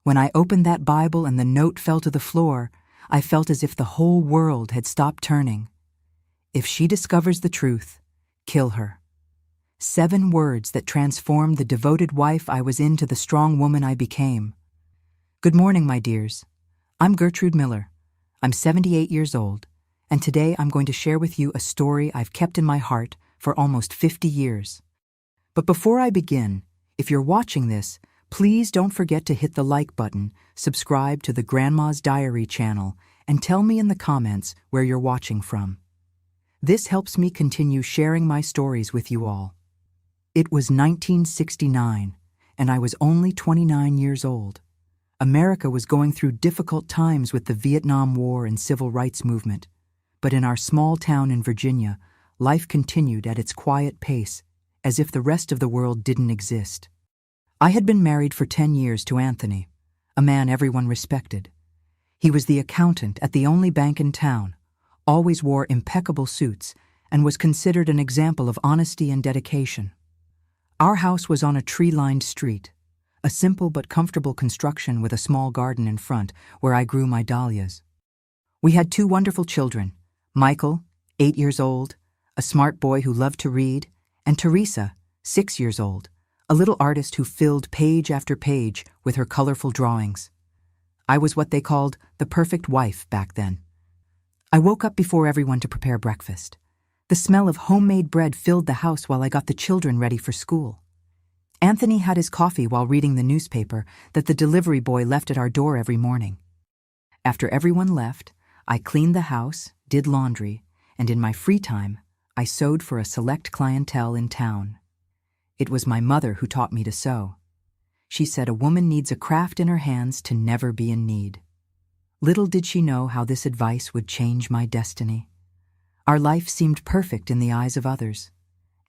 When I opened that Bible and the note fell to the floor, I felt as if the whole world had stopped turning. If she discovers the truth, kill her. 7 words that transformed the devoted wife I was into the strong woman I became. Good morning, my dears. I'm Gertrude Miller. I'm 78 years old, and today I'm going to share with you a story I've kept in my heart for almost 50 years. But before I begin, if you're watching this, please don't forget to hit the like button, subscribe to the Grandma's Diary channel, and tell me in the comments where you're watching from. This helps me continue sharing my stories with you all. It was 1969, and I was only 29 years old. America was going through difficult times with the Vietnam War and Civil Rights Movement, but in our small town in Virginia, life continued at its quiet pace, as if the rest of the world didn't exist. I had been married for 10 years to Anthony, a man everyone respected. He was the accountant at the only bank in town, always wore impeccable suits, and was considered an example of honesty and dedication. Our house was on a tree-lined street, a simple but comfortable construction with a small garden in front where I grew my dahlias. We had 2 wonderful children, Michael, 8 years old, a smart boy who loved to read, and Teresa, 6 years old, a little artist who filled page after page with her colorful drawings. I was what they called the perfect wife back then. I woke up before everyone to prepare breakfast. The smell of homemade bread filled the house while I got the children ready for school. Anthony had his coffee while reading the newspaper that the delivery boy left at our door every morning. After everyone left, I cleaned the house, did laundry, and in my free time, I sewed for a select clientele in town. It was my mother who taught me to sew. She said a woman needs a craft in her hands to never be in need. Little did she know how this advice would change my destiny. Our life seemed perfect in the eyes of others.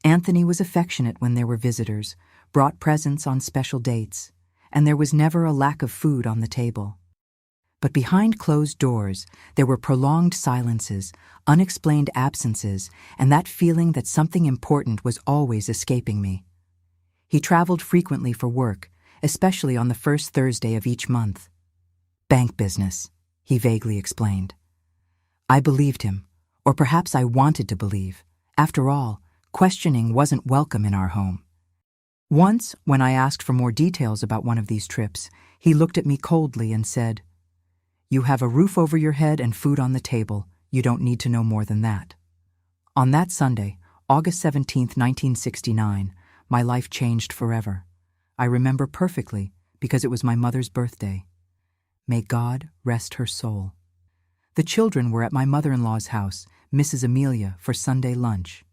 Anthony was affectionate when there were visitors, brought presents on special dates, and there was never a lack of food on the table. But behind closed doors, there were prolonged silences, unexplained absences, and that feeling that something important was always escaping me. He traveled frequently for work, especially on the first Thursday of each month. Bank business, he vaguely explained. I believed him, or perhaps I wanted to believe. After all, questioning wasn't welcome in our home. Once, when I asked for more details about one of these trips, he looked at me coldly and said, "You have a roof over your head and food on the table. You don't need to know more than that." On that Sunday, August 17, 1969, my life changed forever. I remember perfectly because it was my mother's birthday. May God rest her soul. The children were at my mother-in-law's house, Mrs. Amelia, for Sunday lunch.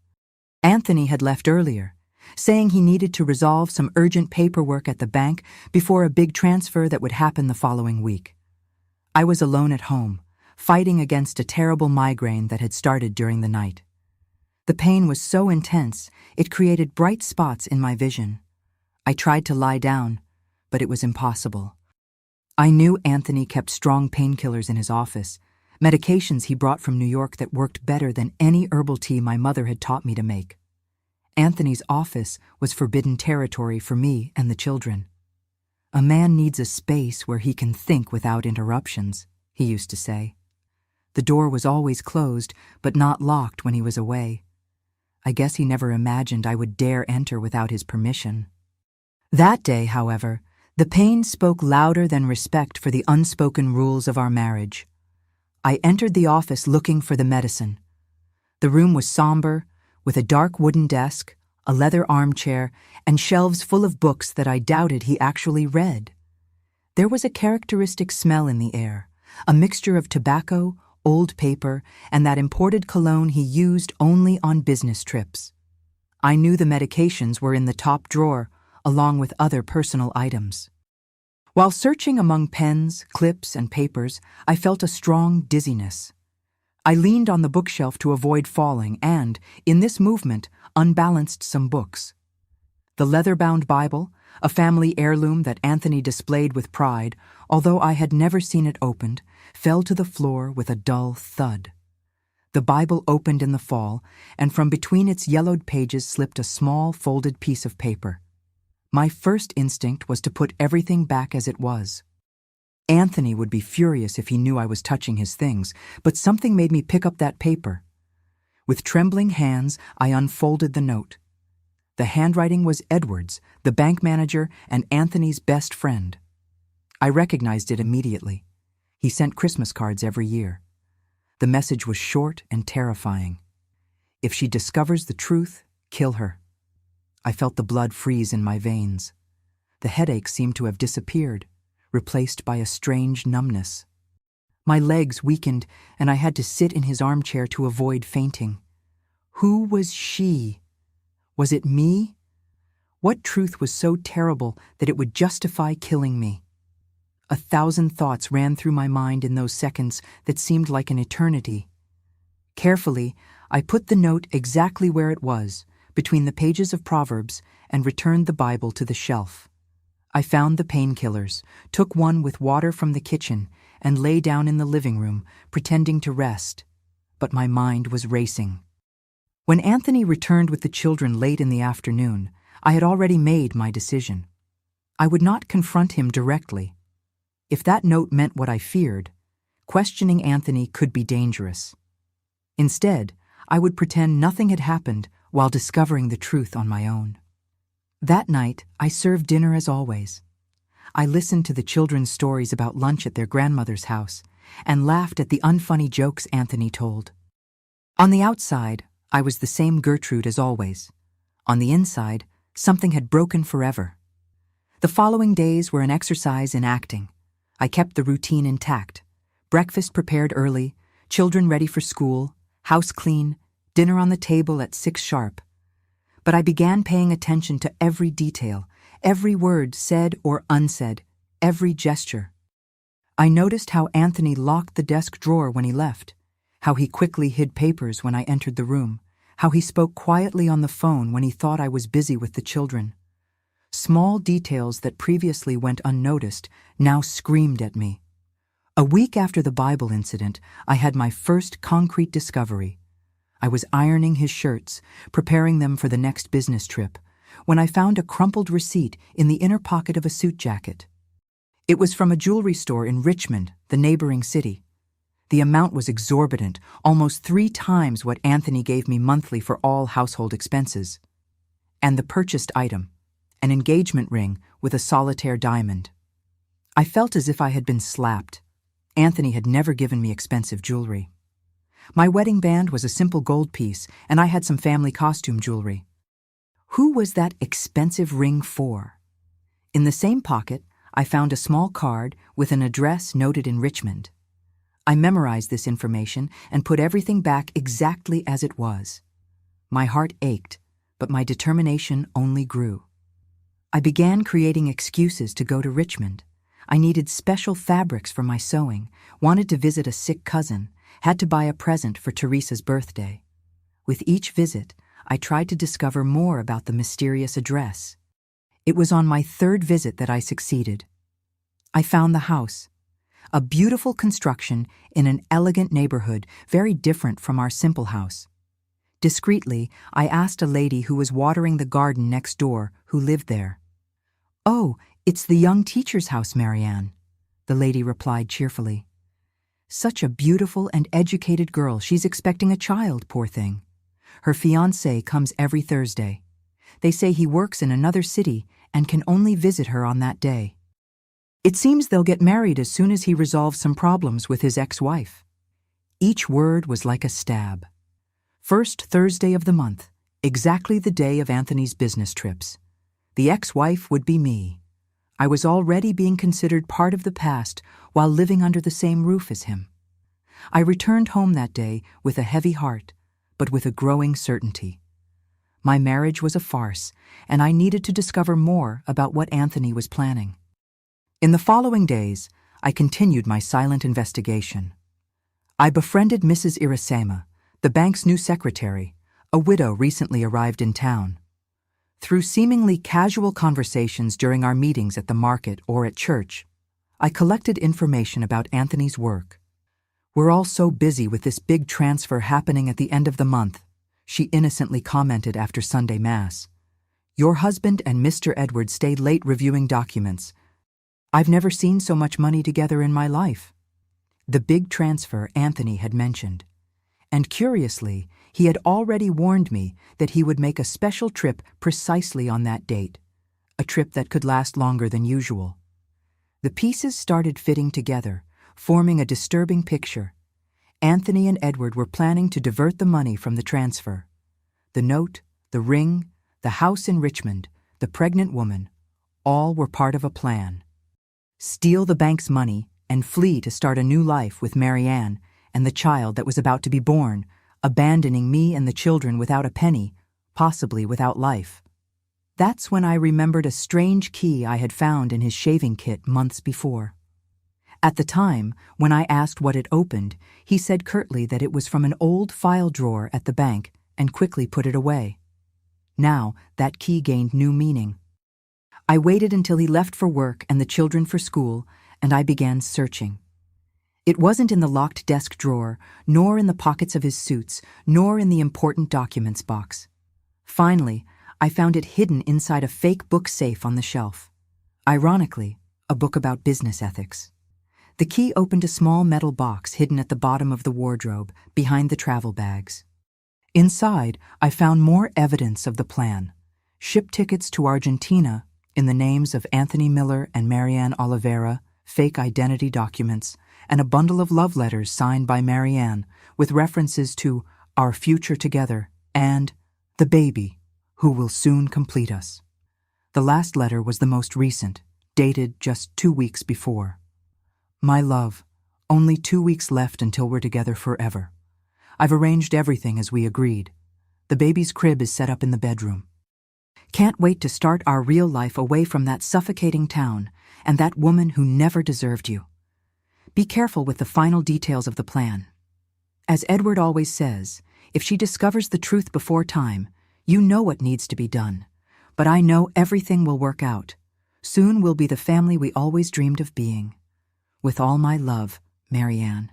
Anthony had left earlier, saying he needed to resolve some urgent paperwork at the bank before a big transfer that would happen the following week. I was alone at home, fighting against a terrible migraine that had started during the night. The pain was so intense, it created bright spots in my vision. I tried to lie down, but it was impossible. I knew Anthony kept strong painkillers in his office, medications he brought from New York that worked better than any herbal tea my mother had taught me to make. Anthony's office was forbidden territory for me and the children. A man needs a space where he can think without interruptions, he used to say. The door was always closed, but not locked when he was away. I guess he never imagined I would dare enter without his permission. That day, however, the pain spoke louder than respect for the unspoken rules of our marriage. I entered the office looking for the medicine. The room was somber, with a dark wooden desk, a leather armchair, and shelves full of books that I doubted he actually read. There was a characteristic smell in the air, a mixture of tobacco, old paper, and that imported cologne he used only on business trips. I knew the medications were in the top drawer, along with other personal items. While searching among pens, clips, and papers, I felt a strong dizziness. I leaned on the bookshelf to avoid falling and, in this movement, unbalanced some books. The leather-bound Bible, a family heirloom that Anthony displayed with pride, although I had never seen it opened, fell to the floor with a dull thud. The Bible opened in the fall, and from between its yellowed pages slipped a small, folded piece of paper. My first instinct was to put everything back as it was. Anthony would be furious if he knew I was touching his things, but something made me pick up that paper. With trembling hands, I unfolded the note. The handwriting was Edward's, the bank manager, and Anthony's best friend. I recognized it immediately. He sent Christmas cards every year. The message was short and terrifying. If she discovers the truth, kill her. I felt the blood freeze in my veins. The headache seemed to have disappeared, replaced by a strange numbness. My legs weakened, and I had to sit in his armchair to avoid fainting. Who was she? Was it me? What truth was so terrible that it would justify killing me? 1,000 thoughts ran through my mind in those seconds that seemed like an eternity. Carefully, I put the note exactly where it was, between the pages of Proverbs, and returned the Bible to the shelf. I found the painkillers, took one with water from the kitchen, and lay down in the living room, pretending to rest. But my mind was racing. When Anthony returned with the children late in the afternoon, I had already made my decision. I would not confront him directly. If that note meant what I feared, questioning Anthony could be dangerous. Instead, I would pretend nothing had happened while discovering the truth on my own. That night, I served dinner as always. I listened to the children's stories about lunch at their grandmother's house and laughed at the unfunny jokes Anthony told. On the outside, I was the same Gertrude as always. On the inside, something had broken forever. The following days were an exercise in acting. I kept the routine intact. Breakfast prepared early, children ready for school, house clean, dinner on the table at 6 sharp. But I began paying attention to every detail, every word said or unsaid, every gesture. I noticed how Anthony locked the desk drawer when he left, how he quickly hid papers when I entered the room, how he spoke quietly on the phone when he thought I was busy with the children. Small details that previously went unnoticed now screamed at me. A week after the Bible incident, I had my first concrete discovery. I was ironing his shirts, preparing them for the next business trip, when I found a crumpled receipt in the inner pocket of a suit jacket. It was from a jewelry store in Richmond, the neighboring city. The amount was exorbitant, almost 3 times what Anthony gave me monthly for all household expenses. And the purchased item, an engagement ring with a solitaire diamond. I felt as if I had been slapped. Anthony had never given me expensive jewelry. My wedding band was a simple gold piece, and I had some family costume jewelry. Who was that expensive ring for? In the same pocket, I found a small card with an address noted in Richmond. I memorized this information and put everything back exactly as it was. My heart ached, but my determination only grew. I began creating excuses to go to Richmond. I needed special fabrics for my sewing, wanted to visit a sick cousin, had to buy a present for Teresa's birthday. With each visit, I tried to discover more about the mysterious address. It was on my 3rd visit that I succeeded. I found the house, a beautiful construction in an elegant neighborhood very different from our simple house. Discreetly, I asked a lady who was watering the garden next door who lived there. "Oh, it's the young teacher's house, Marianne," the lady replied cheerfully. "Such a beautiful and educated girl. She's expecting a child, poor thing. Her fiancé comes every Thursday. They say he works in another city and can only visit her on that day. It seems they'll get married as soon as he resolves some problems with his ex-wife." Each word was like a stab. First Thursday of the month, exactly the day of Anthony's business trips. The ex-wife would be me. I was already being considered part of the past while living under the same roof as him. I returned home that day with a heavy heart, but with a growing certainty. My marriage was a farce, and I needed to discover more about what Anthony was planning. In the following days, I continued my silent investigation. I befriended Mrs. Irasema, the bank's new secretary, a widow recently arrived in town. Through seemingly casual conversations during our meetings at the market or at church, I collected information about Anthony's work. "We're all so busy with this big transfer happening at the end of the month," she innocently commented after Sunday Mass. "Your husband and Mr. Edward stayed late reviewing documents. I've never seen so much money together in my life. The big transfer Anthony had mentioned. And curiously, he had already warned me that he would make a special trip precisely on that date, a trip that could last longer than usual. The pieces started fitting together, forming a disturbing picture. Anthony and Edward were planning to divert the money from the transfer. The note, the ring, the house in Richmond, the pregnant woman, all were part of a plan. Steal the bank's money and flee to start a new life with Marianne and the child that was about to be born, abandoning me and the children without a penny, possibly without life. That's when I remembered a strange key I had found in his shaving kit months before. At the time, when I asked what it opened, he said curtly that it was from an old file drawer at the bank and quickly put it away. Now, that key gained new meaning. I waited until he left for work and the children for school, and I began searching. It wasn't in the locked desk drawer, nor in the pockets of his suits, nor in the important documents box. Finally, I found it hidden inside a fake book safe on the shelf. Ironically, a book about business ethics. The key opened a small metal box hidden at the bottom of the wardrobe, behind the travel bags. Inside, I found more evidence of the plan. Ship tickets to Argentina, in the names of Anthony Miller and Marianne Oliveira, fake identity documents, and a bundle of love letters signed by Marianne with references to our future together and the baby, who will soon complete us. The last letter was the most recent, dated just 2 weeks before. My love, only 2 weeks left until we're together forever. I've arranged everything as we agreed. The baby's crib is set up in the bedroom. Can't wait to start our real life away from that suffocating town and that woman who never deserved you. Be careful with the final details of the plan. As Edward always says, if she discovers the truth before time, you know what needs to be done. But I know everything will work out. Soon we'll be the family we always dreamed of being. With all my love, Marianne.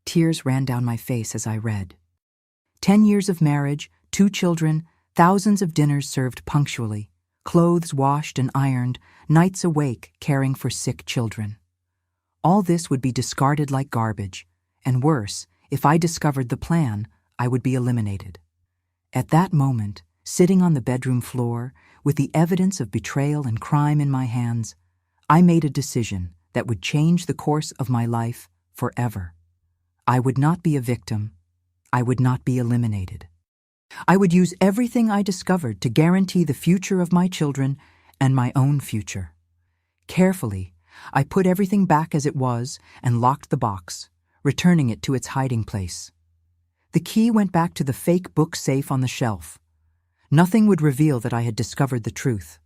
Tears ran down my face as I read. 10 years of marriage, 2 children, thousands of dinners served punctually, clothes washed and ironed, nights awake caring for sick children. All this would be discarded like garbage, and worse, if I discovered the plan, I would be eliminated. At that moment, sitting on the bedroom floor, with the evidence of betrayal and crime in my hands, I made a decision that would change the course of my life forever. I would not be a victim. I would not be eliminated. I would use everything I discovered to guarantee the future of my children and my own future. Carefully, I put everything back as it was and locked the box, returning it to its hiding place. The key went back to the fake book safe on the shelf. Nothing would reveal that I had discovered the truth.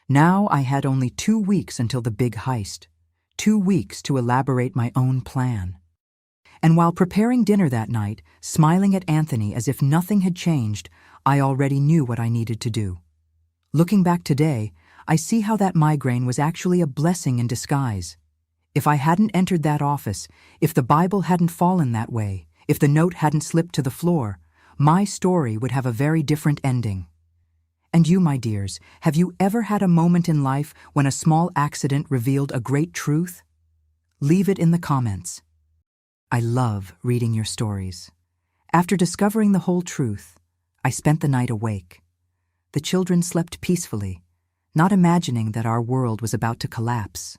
Now I had only 2 weeks until the big heist. 2 weeks to elaborate my own plan. And while preparing dinner that night, smiling at Anthony as if nothing had changed, I already knew what I needed to do. Looking back today, I see how that migraine was actually a blessing in disguise. If I hadn't entered that office, if the Bible hadn't fallen that way, if the note hadn't slipped to the floor, my story would have a very different ending. And you, my dears, have you ever had a moment in life when a small accident revealed a great truth? Leave it in the comments. I love reading your stories. After discovering the whole truth, I spent the night awake. The children slept peacefully, not imagining that our world was about to collapse.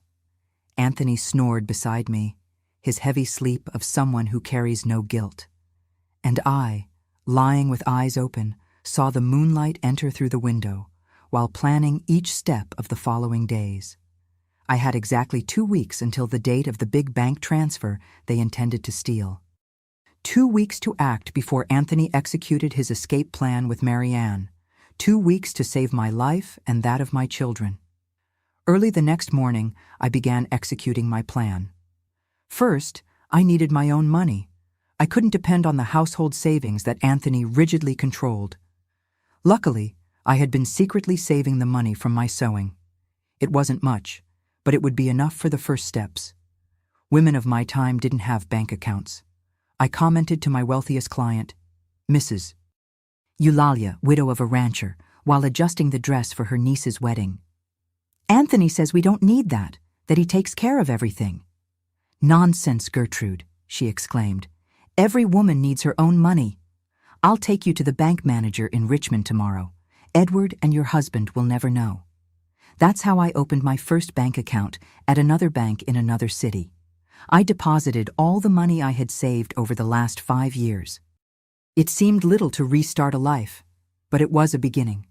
Anthony snored beside me, his heavy sleep of someone who carries no guilt. And I, lying with eyes open, saw the moonlight enter through the window, while planning each step of the following days. I had exactly 2 weeks until the date of the big bank transfer they intended to steal. 2 weeks to act before Anthony executed his escape plan with Marianne. 2 weeks to save my life and that of my children. Early the next morning, I began executing my plan. First, I needed my own money. I couldn't depend on the household savings that Anthony rigidly controlled. Luckily, I had been secretly saving the money from my sewing. It wasn't much, but it would be enough for the first steps. Women of my time didn't have bank accounts. I commented to my wealthiest client, Mrs. Eulalia, widow of a rancher, while adjusting the dress for her niece's wedding. Anthony says we don't need that. that he takes care of everything. "Nonsense, Gertrude," she exclaimed. "Every woman needs her own money. I'll take you to the bank manager in Richmond tomorrow. Edward and your husband will never know." That's how I opened my first bank account at another bank in another city. I deposited all the money I had saved over the last 5 years. It seemed little to restart a life, but it was a beginning.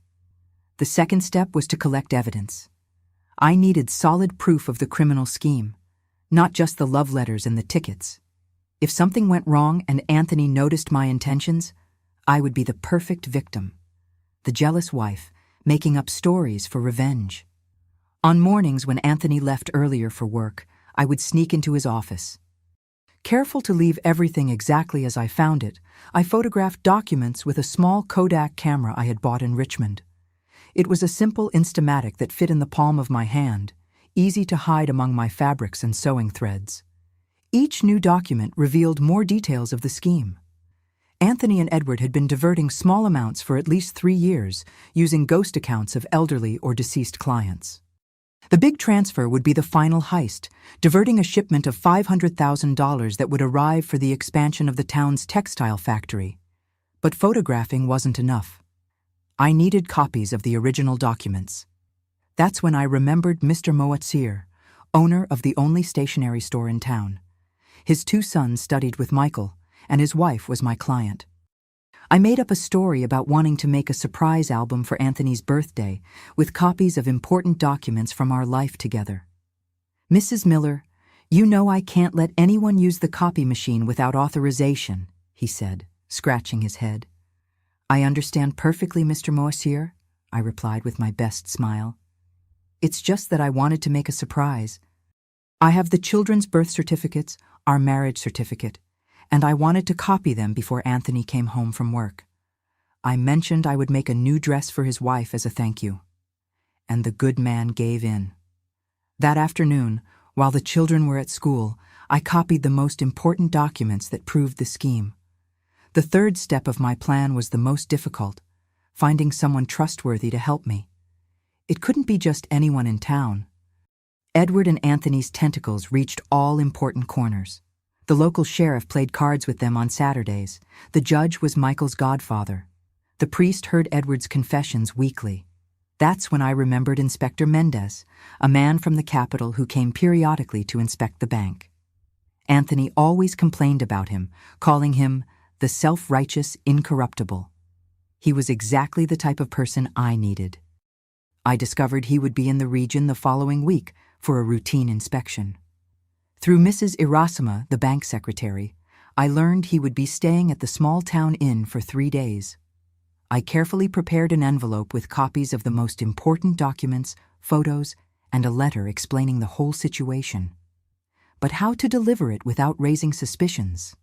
The second step was to collect evidence. I needed solid proof of the criminal scheme, not just the love letters and the tickets. If something went wrong and Anthony noticed my intentions, I would be the perfect victim. The jealous wife, making up stories for revenge. On mornings when Anthony left earlier for work, I would sneak into his office. Careful to leave everything exactly as I found it, I photographed documents with a small Kodak camera I had bought in Richmond. It was a simple Instamatic that fit in the palm of my hand, easy to hide among my fabrics and sewing threads. Each new document revealed more details of the scheme. Anthony and Edward had been diverting small amounts for at least 3 years, using ghost accounts of elderly or deceased clients. The big transfer would be the final heist, diverting a shipment of $500,000 that would arrive for the expansion of the town's textile factory. But photographing wasn't enough. I needed copies of the original documents. That's when I remembered Mr. Motivational, owner of the only stationery store in town. His 2 sons studied with Michael, and his wife was my client. I made up a story about wanting to make a surprise album for Anthony's birthday with copies of important documents from our life together. "Mrs. Miller, you know I can't let anyone use the copy machine without authorization," he said, scratching his head. "I understand perfectly, Mr. Motivational," I replied with my best smile. "It's just that I wanted to make a surprise. I have the children's birth certificates, our marriage certificate, and I wanted to copy them before Anthony came home from work. I mentioned I would make a new dress for his wife as a thank you. And the good man gave in. That afternoon, while the children were at school, I copied the most important documents that proved the scheme. The third step of my plan was the most difficult, finding someone trustworthy to help me. It couldn't be just anyone in town. Edward and Anthony's tentacles reached all important corners. The local sheriff played cards with them on Saturdays. The judge was Michael's godfather. The priest heard Edward's confessions weekly. That's when I remembered Inspector Mendez, a man from the capital who came periodically to inspect the bank. Anthony always complained about him, calling him the self-righteous incorruptible. He was exactly the type of person I needed. I discovered he would be in the region the following week for a routine inspection. Through Mrs. Irasima, the bank secretary, I learned he would be staying at the small-town inn for 3 days. I carefully prepared an envelope with copies of the most important documents, photos, and a letter explaining the whole situation. But how to deliver it without raising suspicions?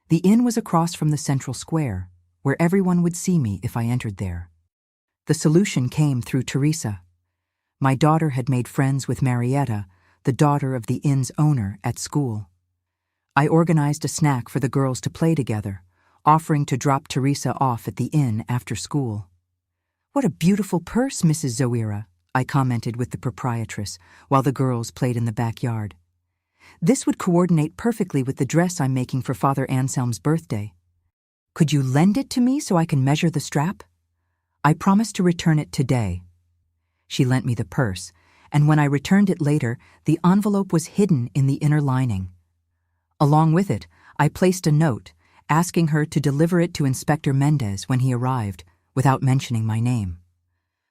The inn was across from the central square, where everyone would see me if I entered there. The solution came through Teresa. My daughter had made friends with Marietta, the daughter of the inn's owner, at school. I organized a snack for the girls to play together, offering to drop Teresa off at the inn after school. "What a beautiful purse, Mrs. Zoira," I commented with the proprietress while the girls played in the backyard. "This would coordinate perfectly with the dress I'm making for Father Anselm's birthday. Could you lend it to me so I can measure the strap? I promise to return it today." She lent me the purse, and when I returned it later, the envelope was hidden in the inner lining. Along with it, I placed a note asking her to deliver it to Inspector Mendez when he arrived, without mentioning my name.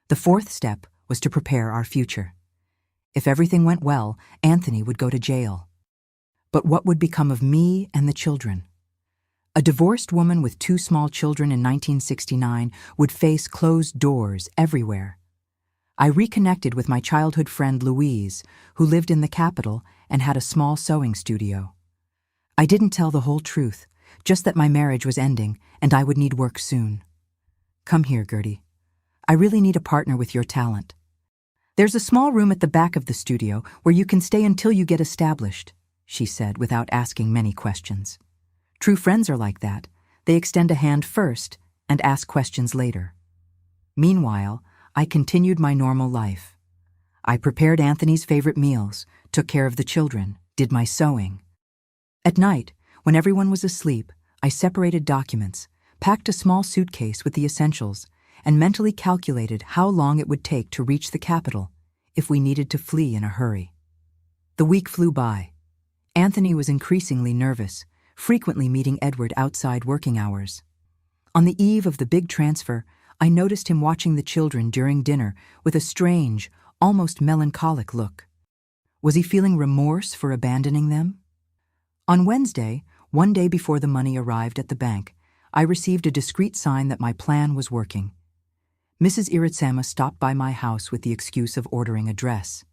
The fourth step was to prepare our future. If everything went well, Anthony would go to jail. But what would become of me and the children? A divorced woman with 2 small children in 1969 would face closed doors everywhere. I reconnected with my childhood friend Louise, who lived in the capital and had a small sewing studio. I didn't tell the whole truth, just that my marriage was ending and I would need work soon. "Come here, Gertie. I really need a partner with your talent. There's a small room at the back of the studio where you can stay until you get established," she said without asking many questions. True friends are like that. They extend a hand first and ask questions later. Meanwhile, I continued my normal life. I prepared Anthony's favorite meals, took care of the children, did my sewing. At night, when everyone was asleep, I separated documents, packed a small suitcase with the essentials, and mentally calculated how long it would take to reach the capital if we needed to flee in a hurry. The week flew by. Anthony was increasingly nervous, frequently meeting Edward outside working hours. On the eve of the big transfer, I noticed him watching the children during dinner with a strange, almost melancholic look. Was he feeling remorse for abandoning them? On Wednesday, one day before the money arrived at the bank, I received a discreet sign that my plan was working. Mrs. Iritsama stopped by my house with the excuse of ordering a dress.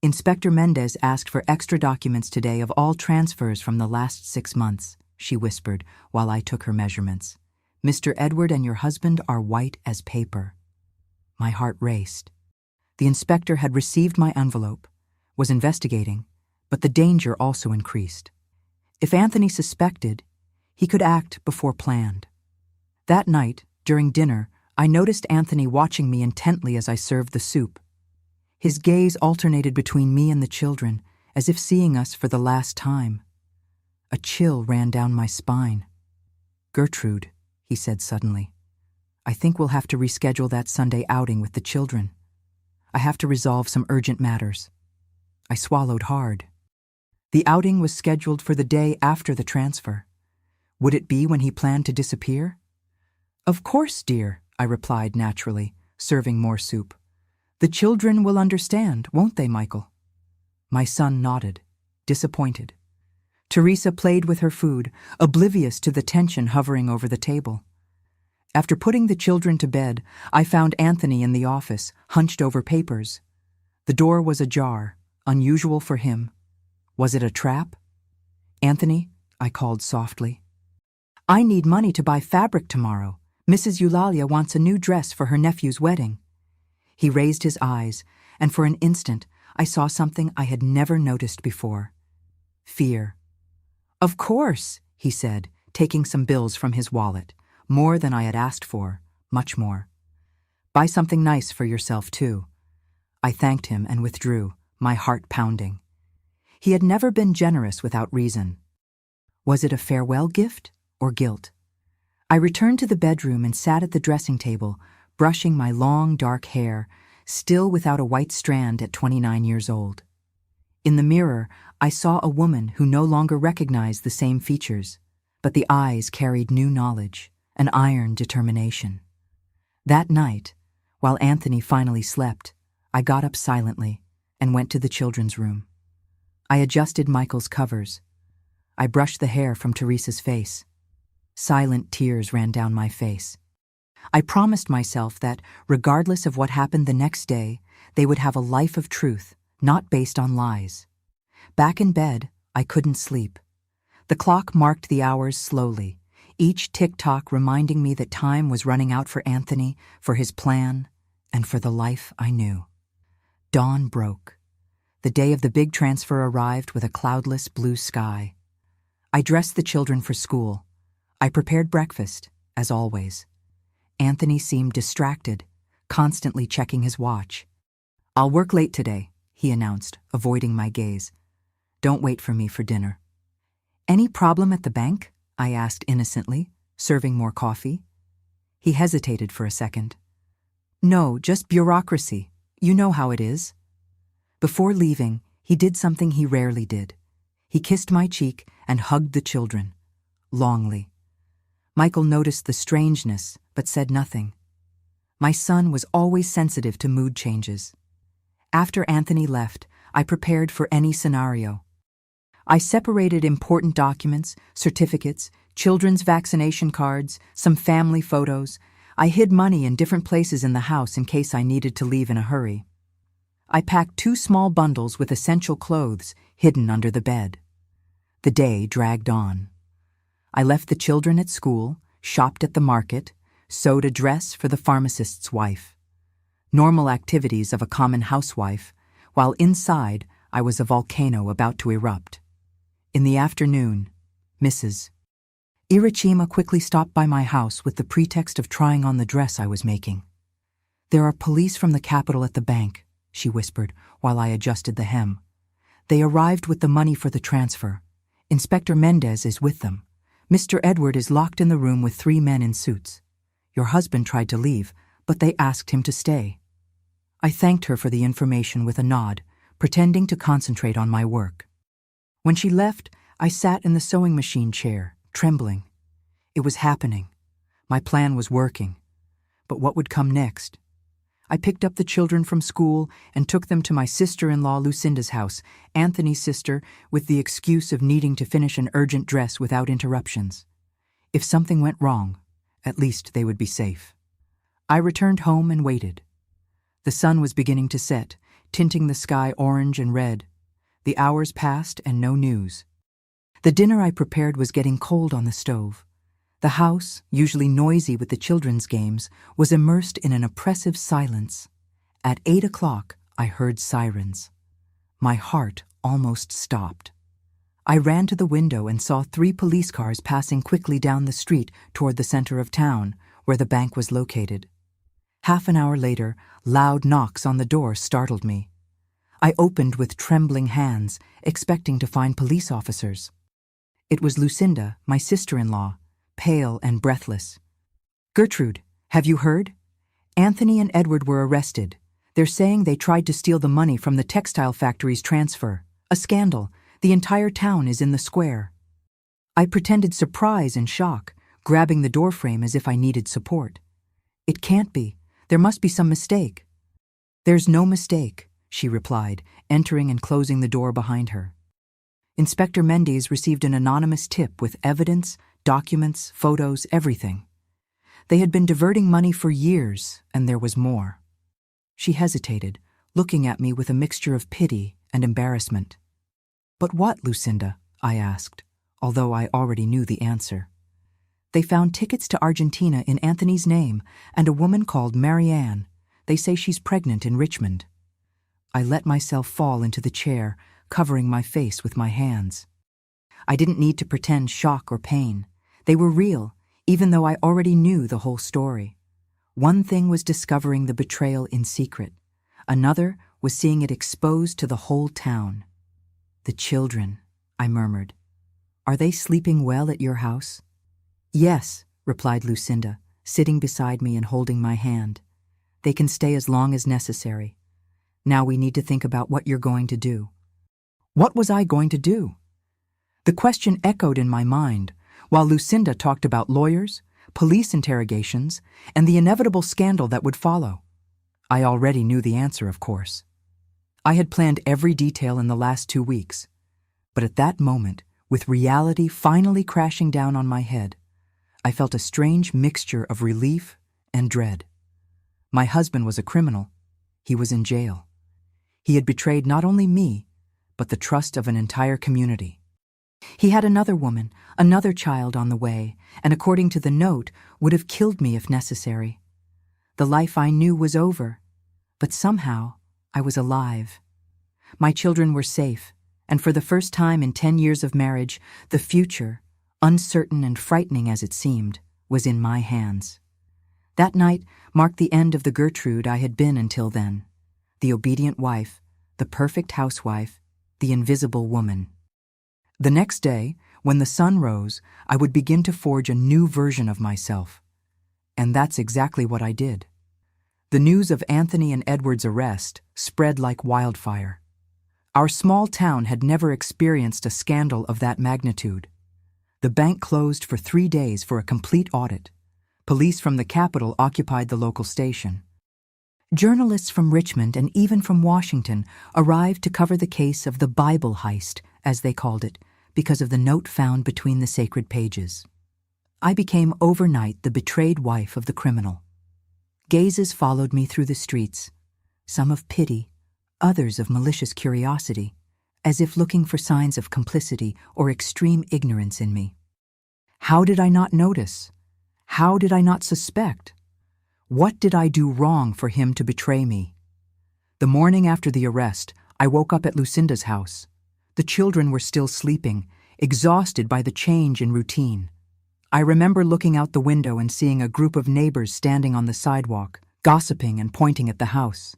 Inspector Mendez asked for extra documents today of all transfers from the last 6 months, she whispered while I took her measurements. Mr. Edward and your husband are white as paper. My heart raced. The inspector had received my envelope, was investigating, but the danger also increased. If Anthony suspected, he could act before planned. That night, during dinner, I noticed Anthony watching me intently as I served the soup. His gaze alternated between me and the children, as if seeing us for the last time. A chill ran down my spine. "Gertrude," he said suddenly, "I think we'll have to reschedule that Sunday outing with the children. I have to resolve some urgent matters." I swallowed hard. The outing was scheduled for the day after the transfer. Would it be when he planned to disappear? "Of course, dear," I replied naturally, serving more soup. "The children will understand, won't they, Michael?" My son nodded, disappointed. Teresa played with her food, oblivious to the tension hovering over the table. After putting the children to bed, I found Anthony in the office, hunched over papers. The door was ajar, unusual for him. Was it a trap? "Anthony," I called softly. "I need money to buy fabric tomorrow. Mrs. Eulalia wants a new dress for her nephew's wedding." He raised his eyes, and for an instant I saw something I had never noticed before. Fear. "Of course," he said, taking some bills from his wallet. More than I had asked for, much more. "Buy something nice for yourself, too." I thanked him and withdrew, my heart pounding. He had never been generous without reason. Was it a farewell gift or guilt? I returned to the bedroom and sat at the dressing table, brushing my long, dark hair, still without a white strand at 29 years old. In the mirror, I saw a woman who no longer recognized the same features, but the eyes carried new knowledge, an iron determination. That night, while Anthony finally slept, I got up silently and went to the children's room. I adjusted Michael's covers. I brushed the hair from Teresa's face. Silent tears ran down my face. I promised myself that, regardless of what happened the next day, they would have a life of truth, not based on lies. Back in bed, I couldn't sleep. The clock marked the hours slowly, each tick-tock reminding me that time was running out for Anthony, for his plan, and for the life I knew. Dawn broke. The day of the big transfer arrived with a cloudless blue sky. I dressed the children for school. I prepared breakfast, as always. Anthony seemed distracted, constantly checking his watch. "I'll work late today," he announced, avoiding my gaze. "Don't wait for me for dinner." "Any problem at the bank?" I asked innocently, serving more coffee. He hesitated for a second. "No, just bureaucracy. You know how it is." Before leaving, he did something he rarely did. He kissed my cheek and hugged the children, longly. Michael noticed the strangeness, but said nothing. My son was always sensitive to mood changes. After Anthony left, I prepared for any scenario. I separated important documents, certificates, children's vaccination cards, some family photos. I hid money in different places in the house in case I needed to leave in a hurry. I packed 2 small bundles with essential clothes hidden under the bed. The day dragged on. I left the children at school, shopped at the market, sewed a dress for the pharmacist's wife. Normal activities of a common housewife, while inside I was a volcano about to erupt. In the afternoon, Mrs. Iritsama quickly stopped by my house with the pretext of trying on the dress I was making. "There are police from the capital at the bank," she whispered while I adjusted the hem. "They arrived with the money for the transfer. Inspector Mendez is with them. Mr. Edward is locked in the room with 3 men in suits. Your husband tried to leave, but they asked him to stay." I thanked her for the information with a nod, pretending to concentrate on my work. When she left, I sat in the sewing machine chair, trembling. It was happening. My plan was working. But what would come next? I picked up the children from school and took them to my sister-in-law Lucinda's house, Anthony's sister, with the excuse of needing to finish an urgent dress without interruptions. If something went wrong, at least they would be safe. I returned home and waited. The sun was beginning to set, tinting the sky orange and red. The hours passed and no news. The dinner I prepared was getting cold on the stove. The house, usually noisy with the children's games, was immersed in an oppressive silence. At 8 o'clock, I heard sirens. My heart almost stopped. I ran to the window and saw 3 police cars passing quickly down the street toward the center of town, where the bank was located. Half an hour later, loud knocks on the door startled me. I opened with trembling hands, expecting to find police officers. It was Lucinda, my sister-in-law, pale and breathless. "Gertrude, have you heard? Anthony and Edward were arrested. They're saying they tried to steal the money from the textile factory's transfer. A scandal. The entire town is in the square." I pretended surprise and shock, grabbing the doorframe as if I needed support. "It can't be. There must be some mistake." "There's no mistake," she replied, entering and closing the door behind her. Inspector Mendez received an anonymous tip with evidence, documents, photos, everything. They had been diverting money for years, and there was more. She hesitated, looking at me with a mixture of pity and embarrassment. "But what, Lucinda?" I asked, although I already knew the answer. "They found tickets to Argentina in Anthony's name and a woman called Marianne. They say she's pregnant in Richmond." I let myself fall into the chair, covering my face with my hands. I didn't need to pretend shock or pain. They were real, even though I already knew the whole story. One thing was discovering the betrayal in secret. Another was seeing it exposed to the whole town. "The children," I murmured. "Are they sleeping well at your house?" "Yes," replied Lucinda, sitting beside me and holding my hand. "They can stay as long as necessary. Now we need to think about what you're going to do." What was I going to do? The question echoed in my mind, while Lucinda talked about lawyers, police interrogations, and the inevitable scandal that would follow. I already knew the answer, of course. I had planned every detail in the last 2 weeks. But at that moment, with reality finally crashing down on my head, I felt a strange mixture of relief and dread. My husband was a criminal. He was in jail. He had betrayed not only me, but the trust of an entire community. He had another woman, another child on the way, and according to the note, would have killed me if necessary. The life I knew was over, but somehow I was alive. My children were safe, and for the first time in 10 years of marriage, the future, uncertain and frightening as it seemed, was in my hands. That night marked the end of the Gertrude I had been until then, the obedient wife, the perfect housewife, the invisible woman. The next day, when the sun rose, I would begin to forge a new version of myself. And that's exactly what I did. The news of Anthony and Edward's arrest spread like wildfire. Our small town had never experienced a scandal of that magnitude. The bank closed for 3 days for a complete audit. Police from the capital occupied the local station. Journalists from Richmond and even from Washington arrived to cover the case of the Bible heist, as they called it, because of the note found between the sacred pages. I became overnight the betrayed wife of the criminal. Gazes followed me through the streets, some of pity, others of malicious curiosity, as if looking for signs of complicity or extreme ignorance in me. How did I not notice? How did I not suspect? What did I do wrong for him to betray me? The morning after the arrest, I woke up at Lucinda's house. The children were still sleeping, exhausted by the change in routine. I remember looking out the window and seeing a group of neighbors standing on the sidewalk, gossiping and pointing at the house.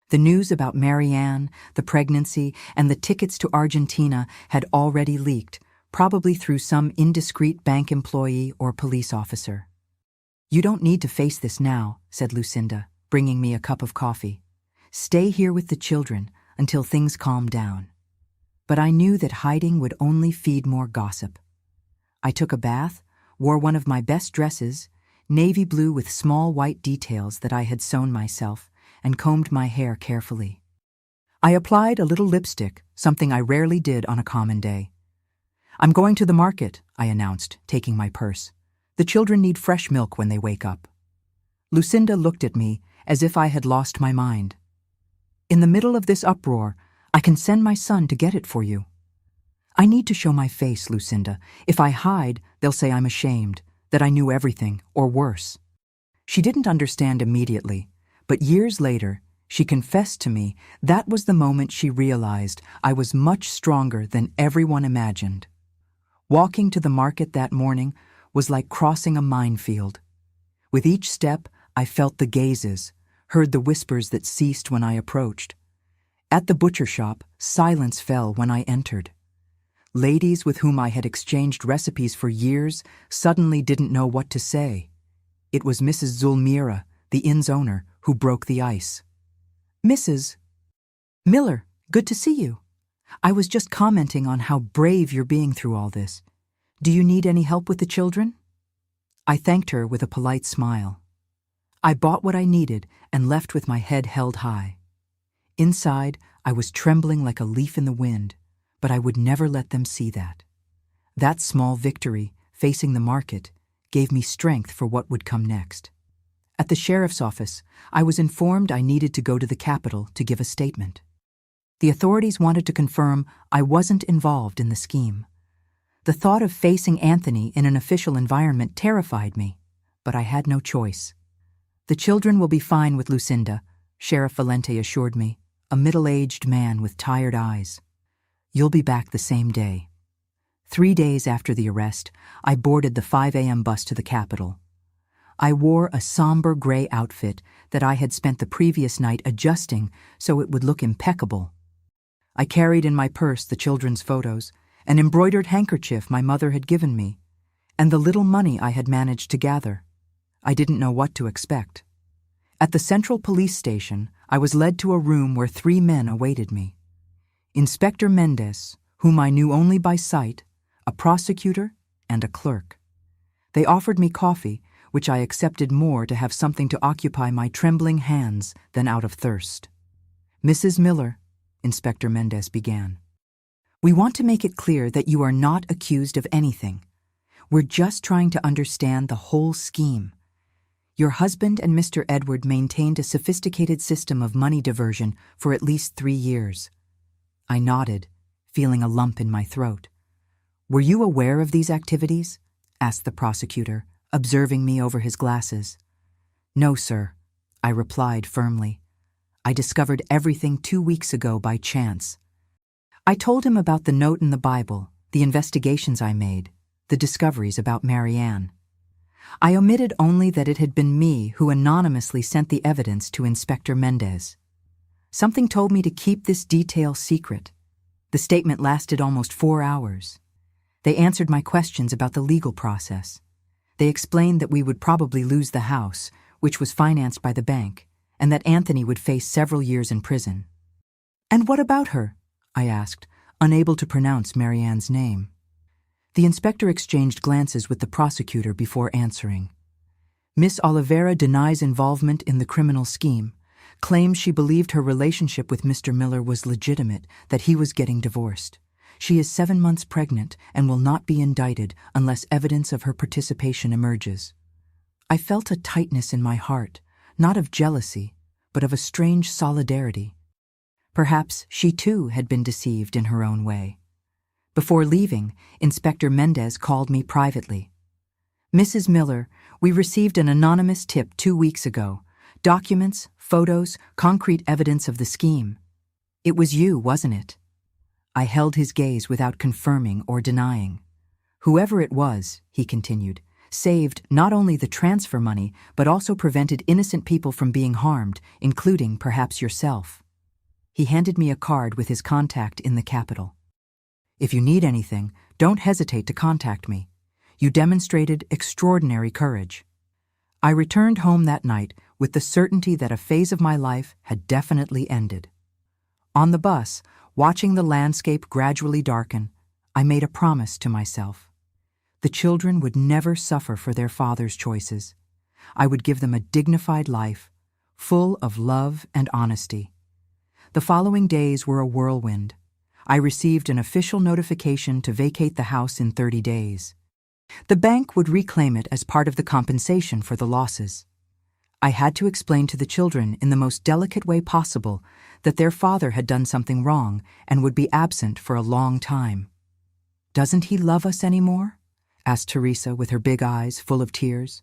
The news about Marianne, the pregnancy, and the tickets to Argentina had already leaked, probably through some indiscreet bank employee or police officer. "You don't need to face this now," said Lucinda, bringing me a cup of coffee. "Stay here with the children until things calm down." But I knew that hiding would only feed more gossip. I took a bath, wore one of my best dresses, navy blue with small white details that I had sewn myself, and combed my hair carefully. I applied a little lipstick, something I rarely did on a common day. "I'm going to the market," I announced, taking my purse. "The children need fresh milk when they wake up." Lucinda looked at me as if I had lost my mind. "In the middle of this uproar, I can send my son to get it for you." "I need to show my face, Lucinda. If I hide, they'll say I'm ashamed, that I knew everything, or worse." She didn't understand immediately, but years later, she confessed to me that was the moment she realized I was much stronger than everyone imagined. Walking to the market that morning was like crossing a minefield. With each step, I felt the gazes, heard the whispers that ceased when I approached. At the butcher shop, silence fell when I entered. Ladies with whom I had exchanged recipes for years suddenly didn't know what to say. It was Mrs. Zulmira, the inn's owner, who broke the ice. "Mrs. Miller, good to see you. I was just commenting on how brave you're being through all this. Do you need any help with the children?" I thanked her with a polite smile. I bought what I needed and left with my head held high. Inside, I was trembling like a leaf in the wind, but I would never let them see that. That small victory, facing the market, gave me strength for what would come next. At the sheriff's office, I was informed I needed to go to the capital to give a statement. The authorities wanted to confirm I wasn't involved in the scheme. The thought of facing Anthony in an official environment terrified me, but I had no choice. "The children will be fine with Lucinda," Sheriff Valente assured me, a middle-aged man with tired eyes. "You'll be back the same day." 3 days after the arrest, I boarded the 5 a.m. bus to the capital. I wore a somber gray outfit that I had spent the previous night adjusting so it would look impeccable. I carried in my purse the children's photos, an embroidered handkerchief my mother had given me, and the little money I had managed to gather. I didn't know what to expect. At the central police station, I was led to a room where 3 men awaited me. Inspector Mendez, whom I knew only by sight, a prosecutor, and a clerk. They offered me coffee, which I accepted more to have something to occupy my trembling hands than out of thirst. "Mrs. Miller," Inspector Mendez began, "we want to make it clear that you are not accused of anything. We're just trying to understand the whole scheme. Your husband and Mr. Edward maintained a sophisticated system of money diversion for at least 3 years. I nodded, feeling a lump in my throat. "Were you aware of these activities?" asked the prosecutor, observing me over his glasses. "No, sir," I replied firmly. "I discovered everything 2 weeks ago by chance." I told him about the note in the Bible, the investigations I made, the discoveries about Marianne. I omitted only that it had been me who anonymously sent the evidence to Inspector Mendez. Something told me to keep this detail secret. The statement lasted almost 4 hours. They answered my questions about the legal process. They explained that we would probably lose the house, which was financed by the bank, and that Anthony would face several years in prison. "And what about her?" I asked, unable to pronounce Marianne's name. The inspector exchanged glances with the prosecutor before answering. "Miss Oliveira denies involvement in the criminal scheme, claims she believed her relationship with Mr. Miller was legitimate, that he was getting divorced. She is 7 months pregnant and will not be indicted unless evidence of her participation emerges." I felt a tightness in my heart, not of jealousy, but of a strange solidarity. Perhaps she too had been deceived in her own way. Before leaving, Inspector Mendez called me privately. "Mrs. Miller, we received an anonymous tip 2 weeks ago. Documents, photos, concrete evidence of the scheme. It was you, wasn't it?" I held his gaze without confirming or denying. "Whoever it was," he continued, saved not only the transfer money, but also prevented innocent people from being harmed, including perhaps yourself. He handed me a card with his contact in the capital. If you need anything, don't hesitate to contact me. You demonstrated extraordinary courage. I returned home that night with the certainty that a phase of my life had definitely ended. On the bus, watching the landscape gradually darken, I made a promise to myself. The children would never suffer for their father's choices. I would give them a dignified life, full of love and honesty. The following days were a whirlwind. I received an official notification to vacate the house in 30 days. The bank would reclaim it as part of the compensation for the losses. I had to explain to the children in the most delicate way possible that their father had done something wrong and would be absent for a long time. "Doesn't he love us anymore?" asked Teresa with her big eyes full of tears.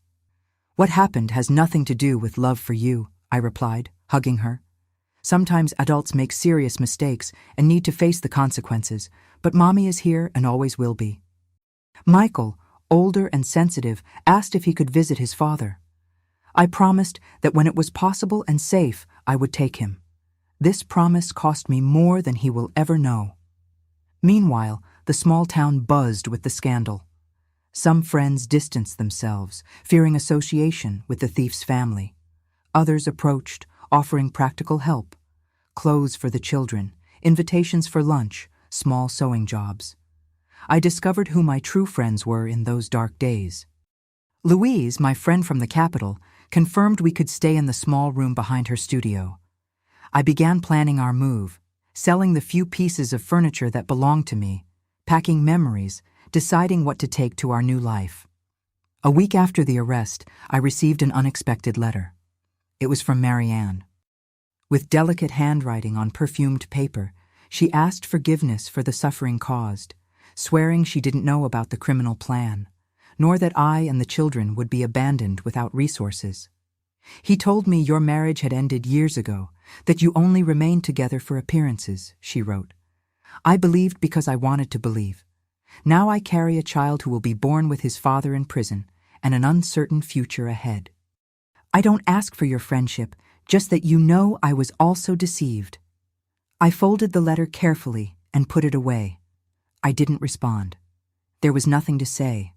"What happened has nothing to do with love for you," I replied, hugging her. "Sometimes adults make serious mistakes and need to face the consequences, but Mommy is here and always will be." Michael, older and sensitive, asked if he could visit his father. I promised that when it was possible and safe, I would take him. This promise cost me more than he will ever know. Meanwhile, the small town buzzed with the scandal. Some friends distanced themselves, fearing association with the thief's family. Others approached, offering practical help: clothes for the children, invitations for lunch, small sewing jobs. I discovered who my true friends were in those dark days. Louise, my friend from the capital, confirmed we could stay in the small room behind her studio. I began planning our move, selling the few pieces of furniture that belonged to me, packing memories, deciding what to take to our new life. A week after the arrest, I received an unexpected letter. It was from Marianne. With delicate handwriting on perfumed paper, she asked forgiveness for the suffering caused, swearing she didn't know about the criminal plan, nor that I and the children would be abandoned without resources. "He told me your marriage had ended years ago, that you only remained together for appearances," she wrote. "I believed because I wanted to believe. Now I carry a child who will be born with his father in prison and an uncertain future ahead. I don't ask for your friendship, just that you know I was also deceived." I folded the letter carefully and put it away. I didn't respond. There was nothing to say.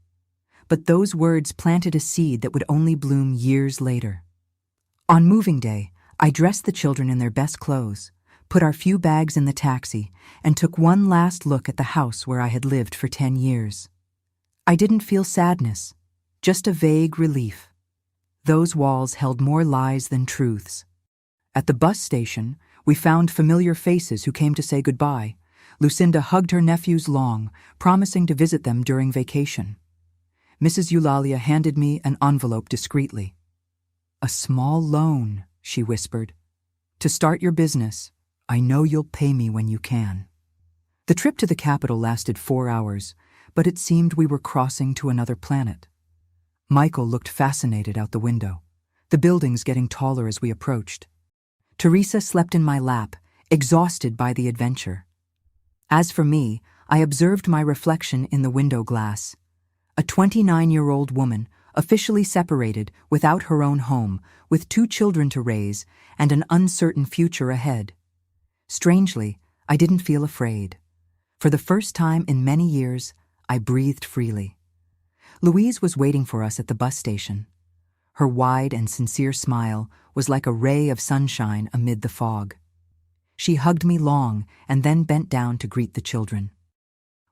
But those words planted a seed that would only bloom years later. On moving day, I dressed the children in their best clothes, put our few bags in the taxi, and took one last look at the house where I had lived for 10 years. I didn't feel sadness, just a vague relief. Those walls held more lies than truths. At the bus station, we found familiar faces who came to say goodbye. Lucinda hugged her nephews long, promising to visit them during vacation. Mrs. Eulalia handed me an envelope discreetly. "A small loan," she whispered. "To start your business. I know you'll pay me when you can." The trip to the capital lasted 4 hours, but it seemed we were crossing to another planet. Michael looked fascinated out the window, the buildings getting taller as we approached. Teresa slept in my lap, exhausted by the adventure. As for me, I observed my reflection in the window glass. A 29-year-old woman, officially separated, without her own home, with 2 children to raise, and an uncertain future ahead. Strangely, I didn't feel afraid. For the first time in many years, I breathed freely. Louise was waiting for us at the bus station. Her wide and sincere smile was like a ray of sunshine amid the fog. She hugged me long and then bent down to greet the children.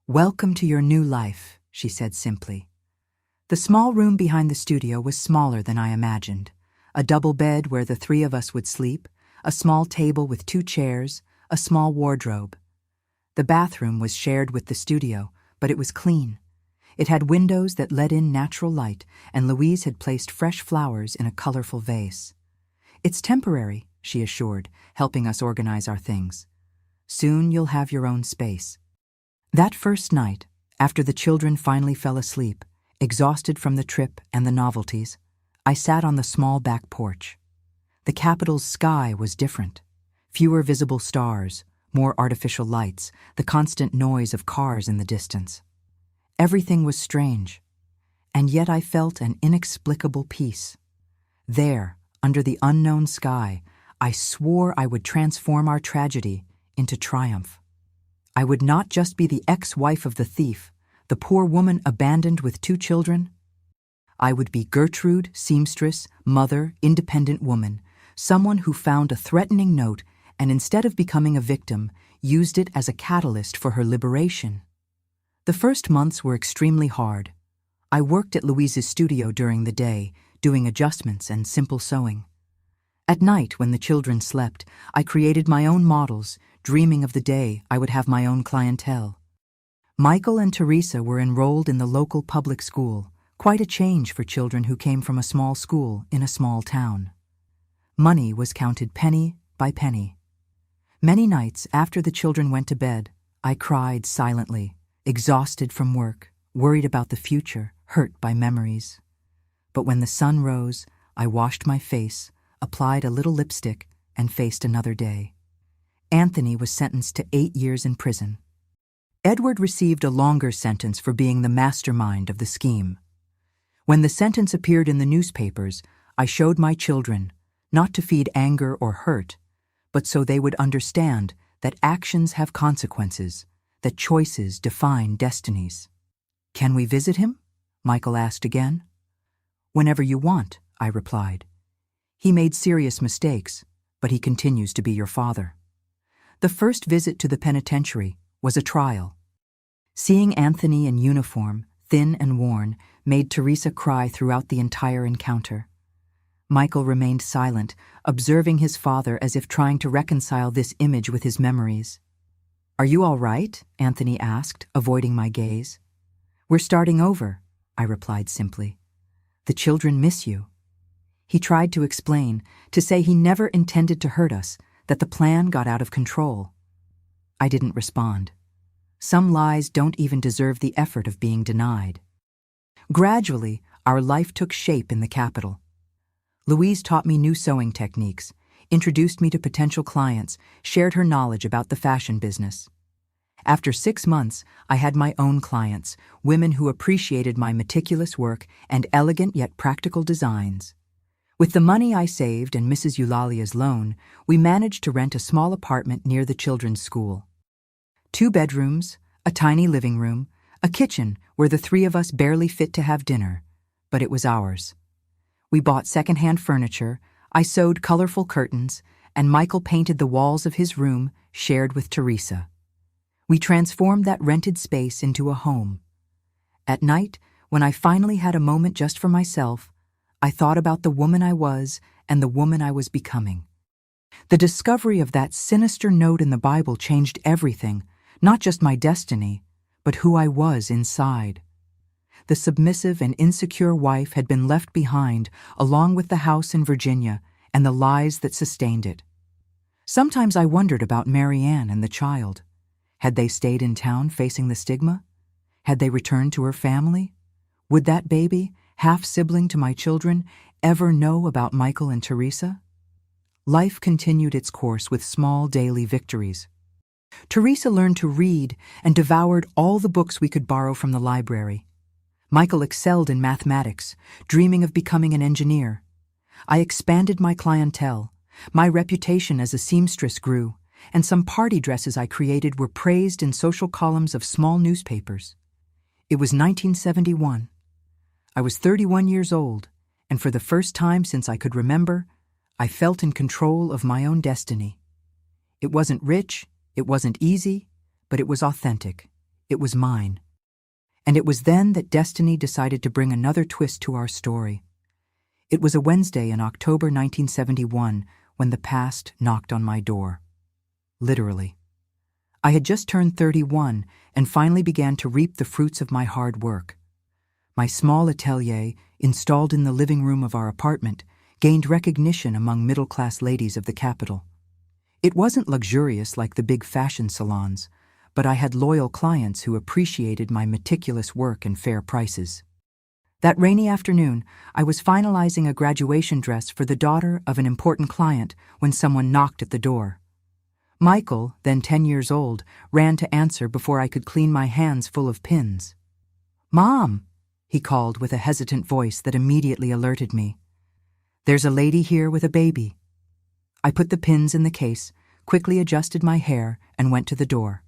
"Welcome to your new life," she said simply. The small room behind the studio was smaller than I imagined. A double bed where the 3 of us would sleep, a small table with 2 chairs, a small wardrobe. The bathroom was shared with the studio, but it was clean. It had windows that let in natural light, and Louise had placed fresh flowers in a colorful vase. "It's temporary," she assured, helping us organize our things. "Soon you'll have your own space." That first night, after the children finally fell asleep, exhausted from the trip and the novelties, I sat on the small back porch. The capital's sky was different. Fewer visible stars, more artificial lights, the constant noise of cars in the distance. Everything was strange. and yet I felt an inexplicable peace. There, under the unknown sky, I swore I would transform our tragedy into triumph. I would not just be the ex-wife of the thief, the poor woman abandoned with 2 children. I would be Gertrude, seamstress, mother, independent woman, someone who found a threatening note and instead of becoming a victim, used it as a catalyst for her liberation. The first months were extremely hard. I worked at Louise's studio during the day, doing adjustments and simple sewing. At night, when the children slept, I created my own models, dreaming of the day I would have my own clientele. Michael and Teresa were enrolled in the local public school, quite a change for children who came from a small school in a small town. Money was counted penny by penny. Many nights after the children went to bed, I cried silently, exhausted from work, worried about the future, hurt by memories. But when the sun rose, I washed my face, applied a little lipstick, and faced another day. Anthony was sentenced to 8 years in prison. Edward received a longer sentence for being the mastermind of the scheme. When the sentence appeared in the newspapers, I showed my children, not to feed anger or hurt, but so they would understand that actions have consequences, that choices define destinies. "Can we visit him?" Michael asked again. "Whenever you want," I replied. "He made serious mistakes, but he continues to be your father." The first visit to the penitentiary was a trial. Seeing Anthony in uniform, thin and worn, made Teresa cry throughout the entire encounter. Michael remained silent, observing his father as if trying to reconcile this image with his memories. "Are you all right?" Anthony asked, avoiding my gaze. "We're starting over," I replied simply. "The children miss you." He tried to explain, to say he never intended to hurt us, that the plan got out of control. I didn't respond. Some lies don't even deserve the effort of being denied. Gradually, our life took shape in the capital. Louise taught me new sewing techniques, introduced me to potential clients, shared her knowledge about the fashion business. After 6 months, I had my own clients, women who appreciated my meticulous work and elegant yet practical designs. With the money I saved and Mrs. Eulalia's loan, we managed to rent a small apartment near the children's school. 2 bedrooms, a tiny living room, a kitchen where the 3 of us barely fit to have dinner, but it was ours. We bought secondhand furniture, I sewed colorful curtains, and Michael painted the walls of his room, shared with Teresa. We transformed that rented space into a home. At night, when I finally had a moment just for myself, I thought about the woman I was and the woman I was becoming. The discovery of that sinister note in the Bible changed everything, not just my destiny, but who I was inside. The submissive and insecure wife had been left behind, along with the house in Virginia and the lies that sustained it. Sometimes I wondered about Mary Ann and the child. Had they stayed in town facing the stigma? Had they returned to her family? Would that baby, half-sibling to my children, ever know about Michael and Teresa? Life continued its course with small daily victories. Teresa learned to read and devoured all the books we could borrow from the library. Michael excelled in mathematics, dreaming of becoming an engineer. I expanded my clientele. My reputation as a seamstress grew, and some party dresses I created were praised in social columns of small newspapers. It was 1971. I was 31 years old, and for the first time since I could remember, I felt in control of my own destiny. It wasn't rich, it wasn't easy, but it was authentic. It was mine. And it was then that destiny decided to bring another twist to our story. It was a Wednesday in October 1971 when the past knocked on my door. Literally. I had just turned 31 and finally began to reap the fruits of my hard work. My small atelier, installed in the living room of our apartment, gained recognition among middle-class ladies of the capital. It wasn't luxurious like the big fashion salons, but I had loyal clients who appreciated my meticulous work and fair prices. That rainy afternoon, I was finalizing a graduation dress for the daughter of an important client when someone knocked at the door. Michael, then 10 years old, ran to answer before I could clean my hands full of pins. "Mom," he called with a hesitant voice that immediately alerted me. "There's a lady here with a baby." I put the pins in the case, quickly adjusted my hair, and went to the door.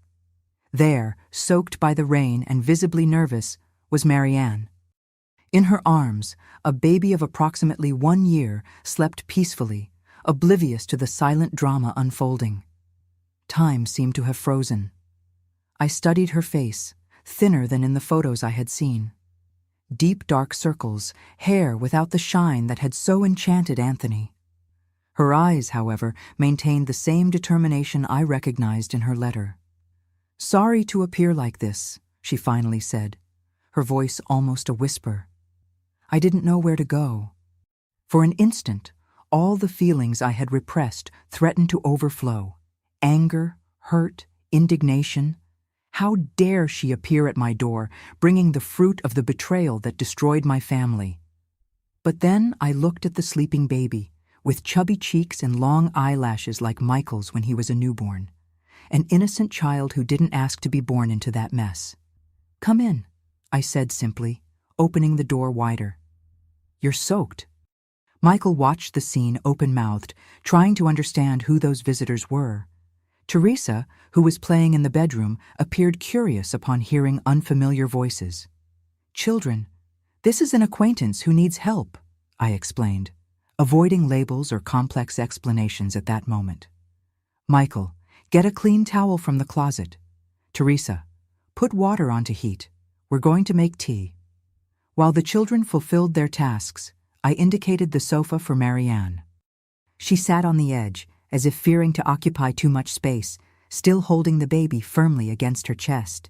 There, soaked by the rain and visibly nervous, was Marianne. In her arms, a baby of approximately 1 year slept peacefully, oblivious to the silent drama unfolding. Time seemed to have frozen. I studied her face, thinner than in the photos I had seen. Deep dark circles, hair without the shine that had so enchanted Anthony. Her eyes, however, maintained the same determination I recognized in her letter. "Sorry to appear like this," she finally said, her voice almost a whisper. I didn't know where to go. For an instant, all the feelings I had repressed threatened to overflow. Anger, hurt, indignation. How dare she appear at my door, bringing the fruit of the betrayal that destroyed my family? But then I looked at the sleeping baby, with chubby cheeks and long eyelashes like Michael's when he was a newborn. An innocent child who didn't ask to be born into that mess. "Come in," I said simply, opening the door wider. "You're soaked." Michael watched the scene open-mouthed, trying to understand who those visitors were. Teresa, who was playing in the bedroom, appeared curious upon hearing unfamiliar voices. "Children, this is an acquaintance who needs help," I explained, avoiding labels or complex explanations at that moment. "Michael, get a clean towel from the closet. Teresa, put water on to heat. We're going to make tea." While the children fulfilled their tasks, I indicated the sofa for Marianne. She sat on the edge, as if fearing to occupy too much space, still holding the baby firmly against her chest.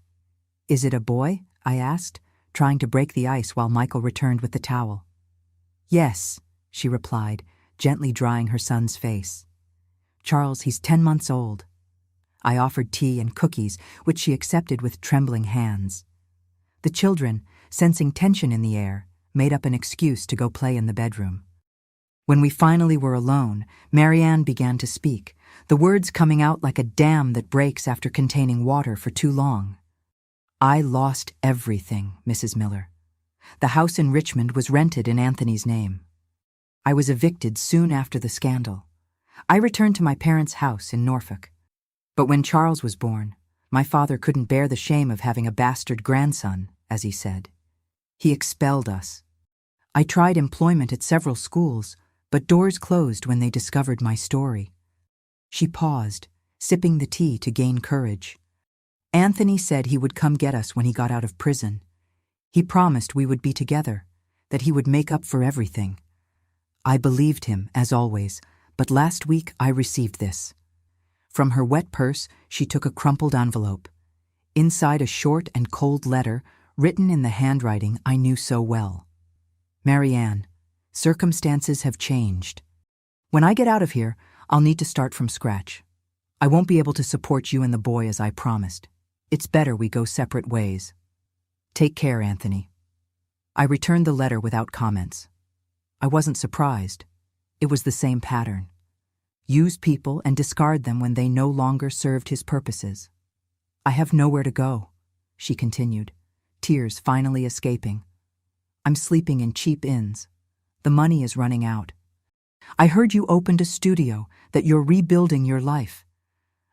"Is it a boy?" I asked, trying to break the ice while Michael returned with the towel. "Yes," she replied, gently drying her son's face. "Charles, he's 10 months old." I offered tea and cookies, which she accepted with trembling hands. The children, sensing tension in the air, made up an excuse to go play in the bedroom. When we finally were alone, Marianne began to speak, the words coming out like a dam that breaks after containing water for too long. "I lost everything, Mrs. Miller. The house in Richmond was rented in Anthony's name. I was evicted soon after the scandal. I returned to my parents' house in Norfolk. But when Charles was born, my father couldn't bear the shame of having a bastard grandson, as he said. He expelled us. I tried employment at several schools, but doors closed when they discovered my story." She paused, sipping the tea to gain courage. "Anthony said he would come get us when he got out of prison. He promised we would be together, that he would make up for everything. I believed him, as always, but last week I received this." From her wet purse, she took a crumpled envelope. Inside a short and cold letter, written in the handwriting I knew so well. "Marianne, circumstances have changed. When I get out of here, I'll need to start from scratch. I won't be able to support you and the boy as I promised. It's better we go separate ways. Take care, Anthony." I returned the letter without comments. I wasn't surprised. It was the same pattern. Use people and discard them when they no longer served his purposes. "I have nowhere to go," she continued, tears finally escaping. "I'm sleeping in cheap inns. The money is running out. I heard you opened a studio, that you're rebuilding your life.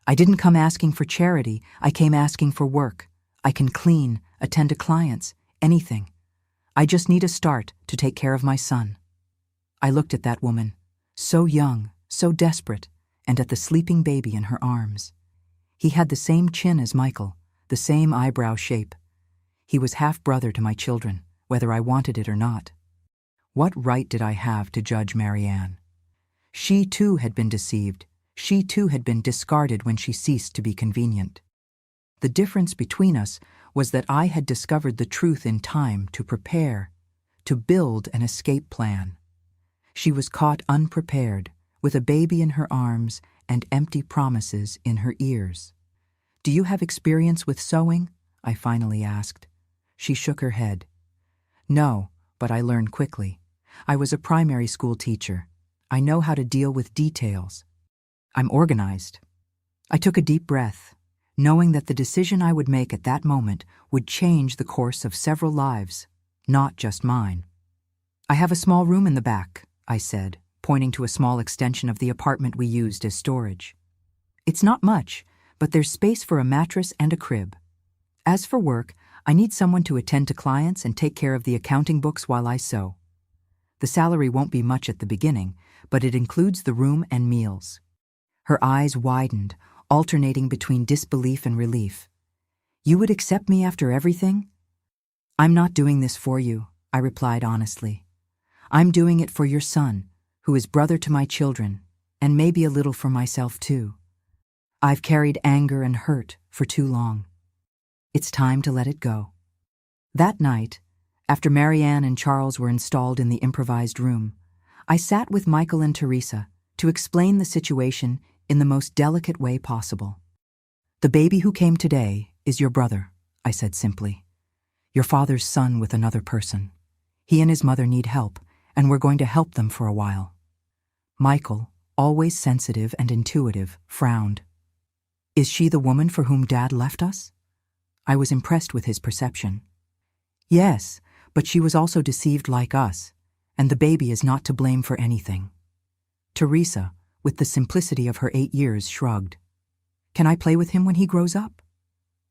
I didn't come asking for charity, I came asking for work. I can clean, attend to clients, anything. I just need a start to take care of my son." I looked at that woman, so young, so desperate, and at the sleeping baby in her arms. He had the same chin as Michael, the same eyebrow shape. He was half-brother to my children, whether I wanted it or not. What right did I have to judge Marianne? She too had been deceived. She too had been discarded when she ceased to be convenient. The difference between us was that I had discovered the truth in time to prepare, to build an escape plan. She was caught unprepared, with a baby in her arms and empty promises in her ears. "Do you have experience with sewing?" I finally asked. She shook her head. "No, but I learned quickly. I was a primary school teacher. I know how to deal with details. I'm organized." I took a deep breath, knowing that the decision I would make at that moment would change the course of several lives, not just mine. "I have a small room in the back," I said, pointing to a small extension of the apartment we used as storage. "It's not much, but there's space for a mattress and a crib. As for work, I need someone to attend to clients and take care of the accounting books while I sew. The salary won't be much at the beginning, but it includes the room and meals." Her eyes widened, alternating between disbelief and relief. "You would accept me after everything?" "I'm not doing this for you," I replied honestly. "I'm doing it for your son, who is brother to my children, and maybe a little for myself too. I've carried anger and hurt for too long. It's time to let it go." That night, after Marianne and Charles were installed in the improvised room, I sat with Michael and Teresa to explain the situation in the most delicate way possible. "The baby who came today is your brother," I said simply. "Your father's son with another person. He and his mother need help, and we're going to help them for a while." Michael, always sensitive and intuitive, frowned. "Is she the woman for whom Dad left us?" I was impressed with his perception. "Yes, but she was also deceived like us, and the baby is not to blame for anything." Teresa, with the simplicity of her 8 years, shrugged. "Can I play with him when he grows up?"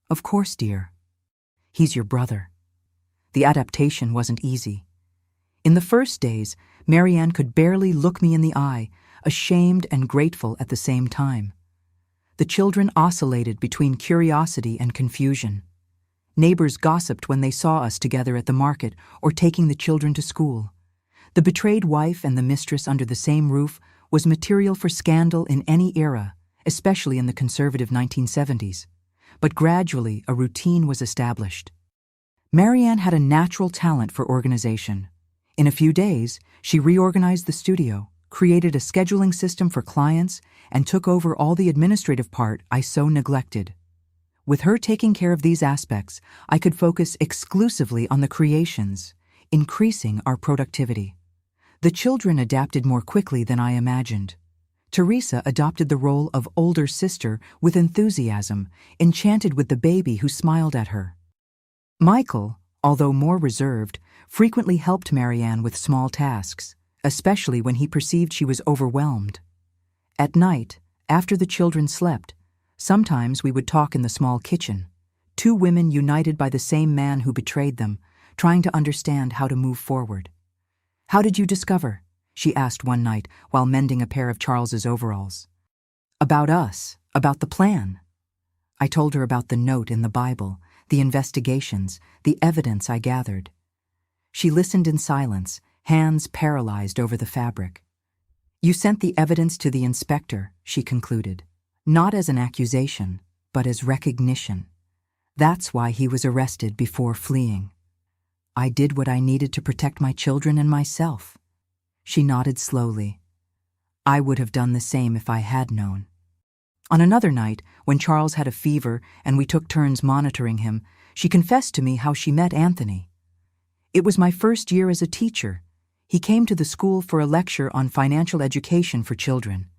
"Of course, dear. He's your brother." The adaptation wasn't easy. In the first days, Marianne could barely look me in the eye, ashamed and grateful at the same time. The children oscillated between curiosity and confusion. Neighbors gossiped when they saw us together at the market or taking the children to school. The betrayed wife and the mistress under the same roof was material for scandal in any era, especially in the conservative 1970s. But gradually a routine was established. Marianne had a natural talent for organization. In a few days, she reorganized the studio, created a scheduling system for clients, and took over all the administrative part I so neglected. With her taking care of these aspects, I could focus exclusively on the creations, increasing our productivity. The children adapted more quickly than I imagined. Teresa adopted the role of older sister with enthusiasm, enchanted with the baby who smiled at her. Michael, although more reserved, frequently helped Marianne with small tasks, especially when he perceived she was overwhelmed. At night, after the children slept, sometimes we would talk in the small kitchen, two women united by the same man who betrayed them, trying to understand how to move forward. "How did you discover?" she asked one night while mending a pair of Charles's overalls. "About us, about the plan." I told her about the note in the Bible, the investigations, the evidence I gathered. She listened in silence, hands paralyzed over the fabric. "You sent the evidence to the inspector," she concluded, "not as an accusation, but as recognition. That's why he was arrested before fleeing." "I did what I needed to protect my children and myself." She nodded slowly. "I would have done the same if I had known." On another night, when Charles had a fever and we took turns monitoring him, she confessed to me how she met Anthony. "It was my first year as a teacher. He came to the school for a lecture on financial education for children.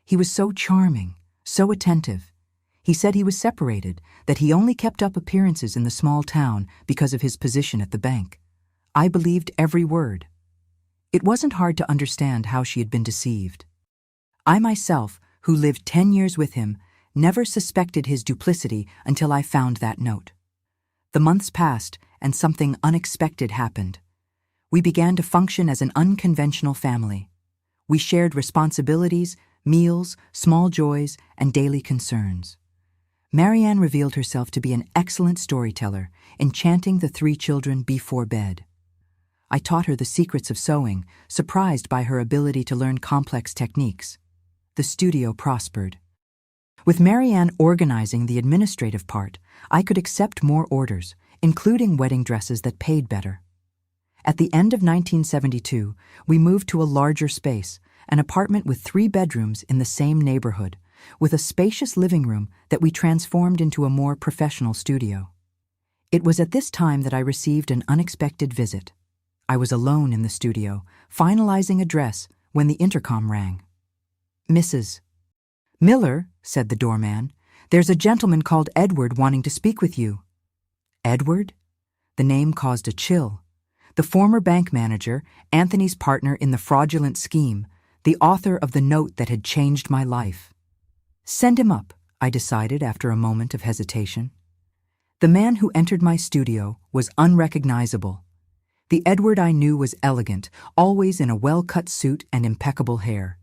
He was so charming, so attentive. He said he was separated, that he only kept up appearances in the small town because of his position at the bank. I believed every word." It wasn't hard to understand how she had been deceived. I myself, who lived 10 years with him, never suspected his duplicity until I found that note. The months passed, and something unexpected happened. We began to function as an unconventional family. We shared responsibilities, meals, small joys, and daily concerns. Marianne revealed herself to be an excellent storyteller, enchanting the 3 children before bed. I taught her the secrets of sewing, surprised by her ability to learn complex techniques. The studio prospered. With Marianne organizing the administrative part, I could accept more orders, including wedding dresses that paid better. At the end of 1972, we moved to a larger space, an apartment with 3 bedrooms in the same neighborhood, with a spacious living room that we transformed into a more professional studio. It was at this time that I received an unexpected visit. I was alone in the studio, finalizing a dress, when the intercom rang. "Mrs. Miller," said the doorman, "there's a gentleman called Edward wanting to speak with you." Edward? The name caused a chill. The former bank manager, Anthony's partner in the fraudulent scheme, the author of the note that had changed my life. Send him up, I decided after a moment of hesitation. The man who entered my studio was unrecognizable. The Edward I knew was elegant, always in a well-cut suit and impeccable hair.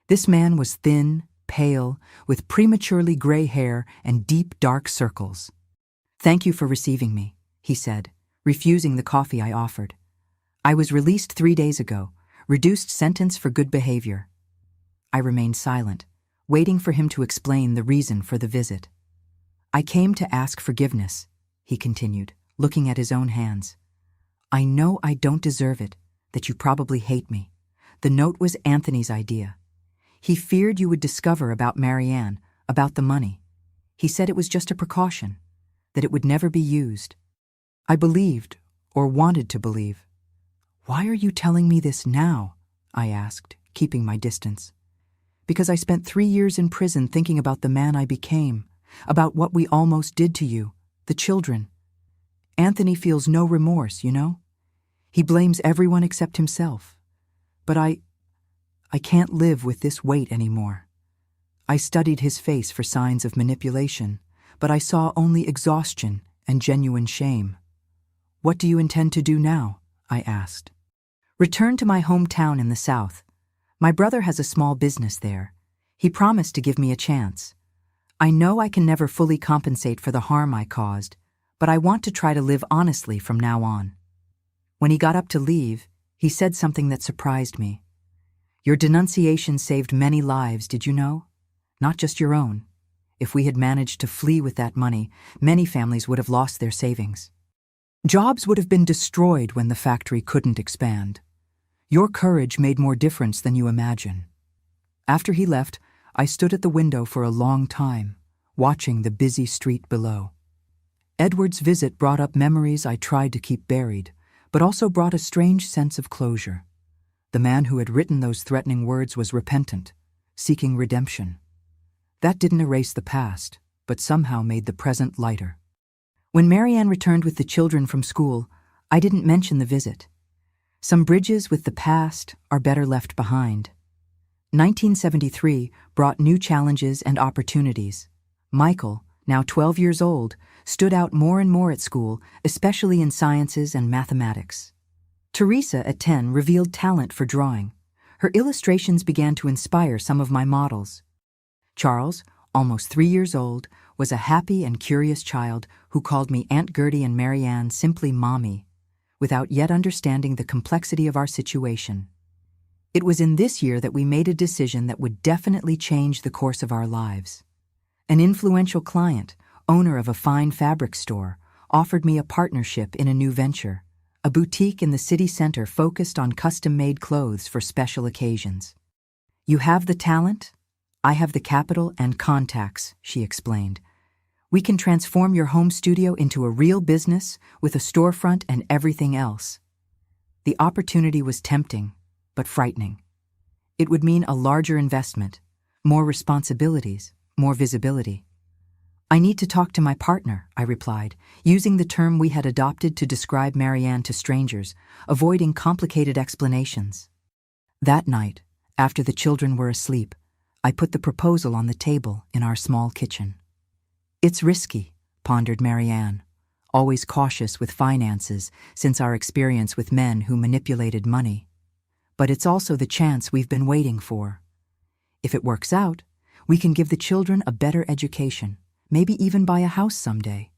This man was thin, pale, with prematurely gray hair and deep, dark circles. "Thank you for receiving me," he said, refusing the coffee I offered. "I was released 3 days ago, reduced sentence for good behavior." I remained silent, waiting for him to explain the reason for the visit. "I came to ask forgiveness," he continued, looking at his own hands. "I know I don't deserve it, that you probably hate me. The note was Anthony's idea. He feared you would discover about Marianne, about the money. He said it was just a precaution, that it would never be used." I believed, or wanted to believe. "Why are you telling me this now?" I asked, keeping my distance. "Because I spent 3 years in prison thinking about the man I became, about what we almost did to you, the children. Anthony feels no remorse, you know? He blames everyone except himself. But I can't live with this weight anymore." I studied his face for signs of manipulation, but I saw only exhaustion and genuine shame. "What do you intend to do now?" I asked. "Return to my hometown in the South. My brother has a small business there. He promised to give me a chance. I know I can never fully compensate for the harm I caused, but I want to try to live honestly from now on." When he got up to leave, he said something that surprised me. "Your denunciation saved many lives, did you know? Not just your own. If we had managed to flee with that money, many families would have lost their savings. Jobs would have been destroyed when the factory couldn't expand. Your courage made more difference than you imagine." After he left, I stood at the window for a long time, watching the busy street below. Edward's visit brought up memories I tried to keep buried, but also brought a strange sense of closure. The man who had written those threatening words was repentant, seeking redemption. That didn't erase the past, but somehow made the present lighter. When Marianne returned with the children from school, I didn't mention the visit. Some bridges with the past are better left behind. 1973 brought new challenges and opportunities. Michael, now 12 years old, stood out more and more at school, especially in sciences and mathematics. Teresa, at 10, revealed talent for drawing. Her illustrations began to inspire some of my models. Charles, almost 3 years old, was a happy and curious child who called me Aunt Gertie and Marianne simply Mommy, without yet understanding the complexity of our situation. It was in this year that we made a decision that would definitely change the course of our lives. An influential client, owner of a fine fabric store, offered me a partnership in a new venture, a boutique in the city center focused on custom-made clothes for special occasions. "You have the talent, I have the capital and contacts," she explained. "We can transform your home studio into a real business with a storefront and everything else." The opportunity was tempting, but frightening. It would mean a larger investment, more responsibilities, more visibility. "I need to talk to my partner," I replied, using the term we had adopted to describe Marianne to strangers, avoiding complicated explanations. That night, after the children were asleep, I put the proposal on the table in our small kitchen. "It's risky," pondered Marianne, always cautious with finances since our experience with men who manipulated money. "But it's also the chance we've been waiting for. If it works out, we can give the children a better education, maybe even buy a house someday."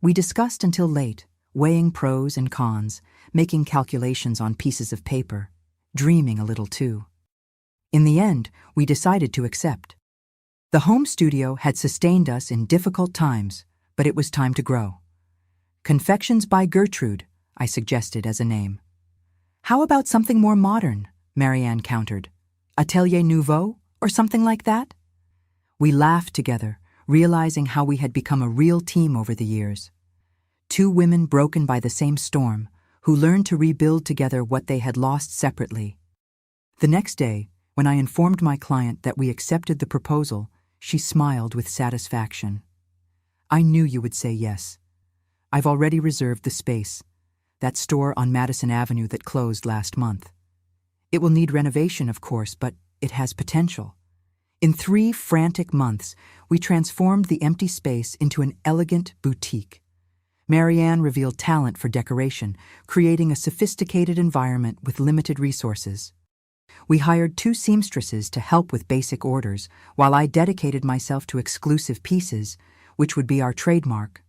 We discussed until late, weighing pros and cons, making calculations on pieces of paper, dreaming a little too. In the end, we decided to accept. The home studio had sustained us in difficult times, but it was time to grow. "Confections by Gertrude," I suggested as a name. "How about something more modern?" Marianne countered. "Atelier Nouveau, or something like that?" We laughed together, realizing how we had become a real team over the years. Two women broken by the same storm, who learned to rebuild together what they had lost separately. The next day, when I informed my client that we accepted the proposal, she smiled with satisfaction. "I knew you would say yes. I've already reserved the space. that store on Madison Avenue that closed last month. It will need renovation, of course, but it has potential. In 3 frantic months, we transformed the empty space into an elegant boutique. Marianne revealed talent for decoration, creating a sophisticated environment with limited resources. We hired 2 seamstresses to help with basic orders, while I dedicated myself to exclusive pieces, which would be our trademark.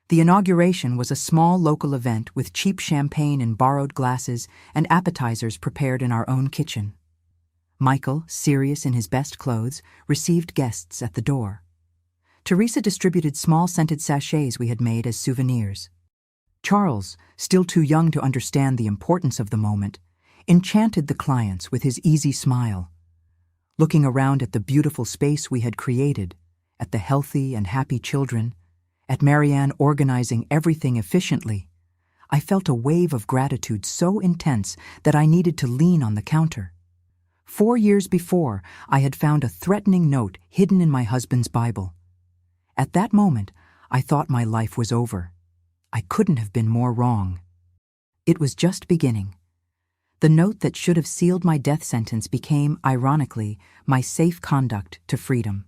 The inauguration was a small local event with cheap champagne in borrowed glasses and appetizers prepared in our own kitchen. Michael, serious in his best clothes, received guests at the door. Teresa distributed small scented sachets we had made as souvenirs. Charles, still too young to understand the importance of the moment, enchanted the clients with his easy smile. Looking around at the beautiful space we had created, at the healthy and happy children, at Marianne organizing everything efficiently, I felt a wave of gratitude so intense that I needed to lean on the counter. 4 years before, I had found a threatening note hidden in my husband's Bible. At that moment, I thought my life was over. I couldn't have been more wrong. It was just beginning. The note that should have sealed my death sentence became, ironically, my safe conduct to freedom.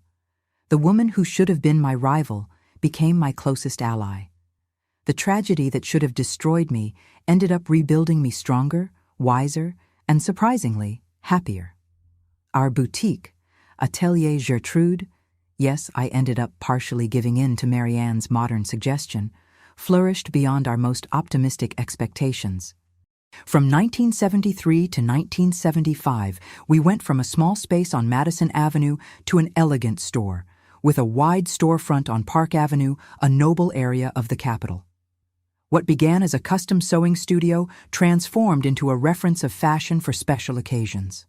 The woman who should have been my rival became my closest ally. The tragedy that should have destroyed me ended up rebuilding me stronger, wiser, and surprisingly, happier. Our boutique, Atelier Gertrude, yes, I ended up partially giving in to Marianne's modern suggestion, flourished beyond our most optimistic expectations. From 1973 to 1975, we went from a small space on Madison Avenue to an elegant store, with a wide storefront on Park Avenue, a noble area of the capital. What began as a custom sewing studio transformed into a reference of fashion for special occasions.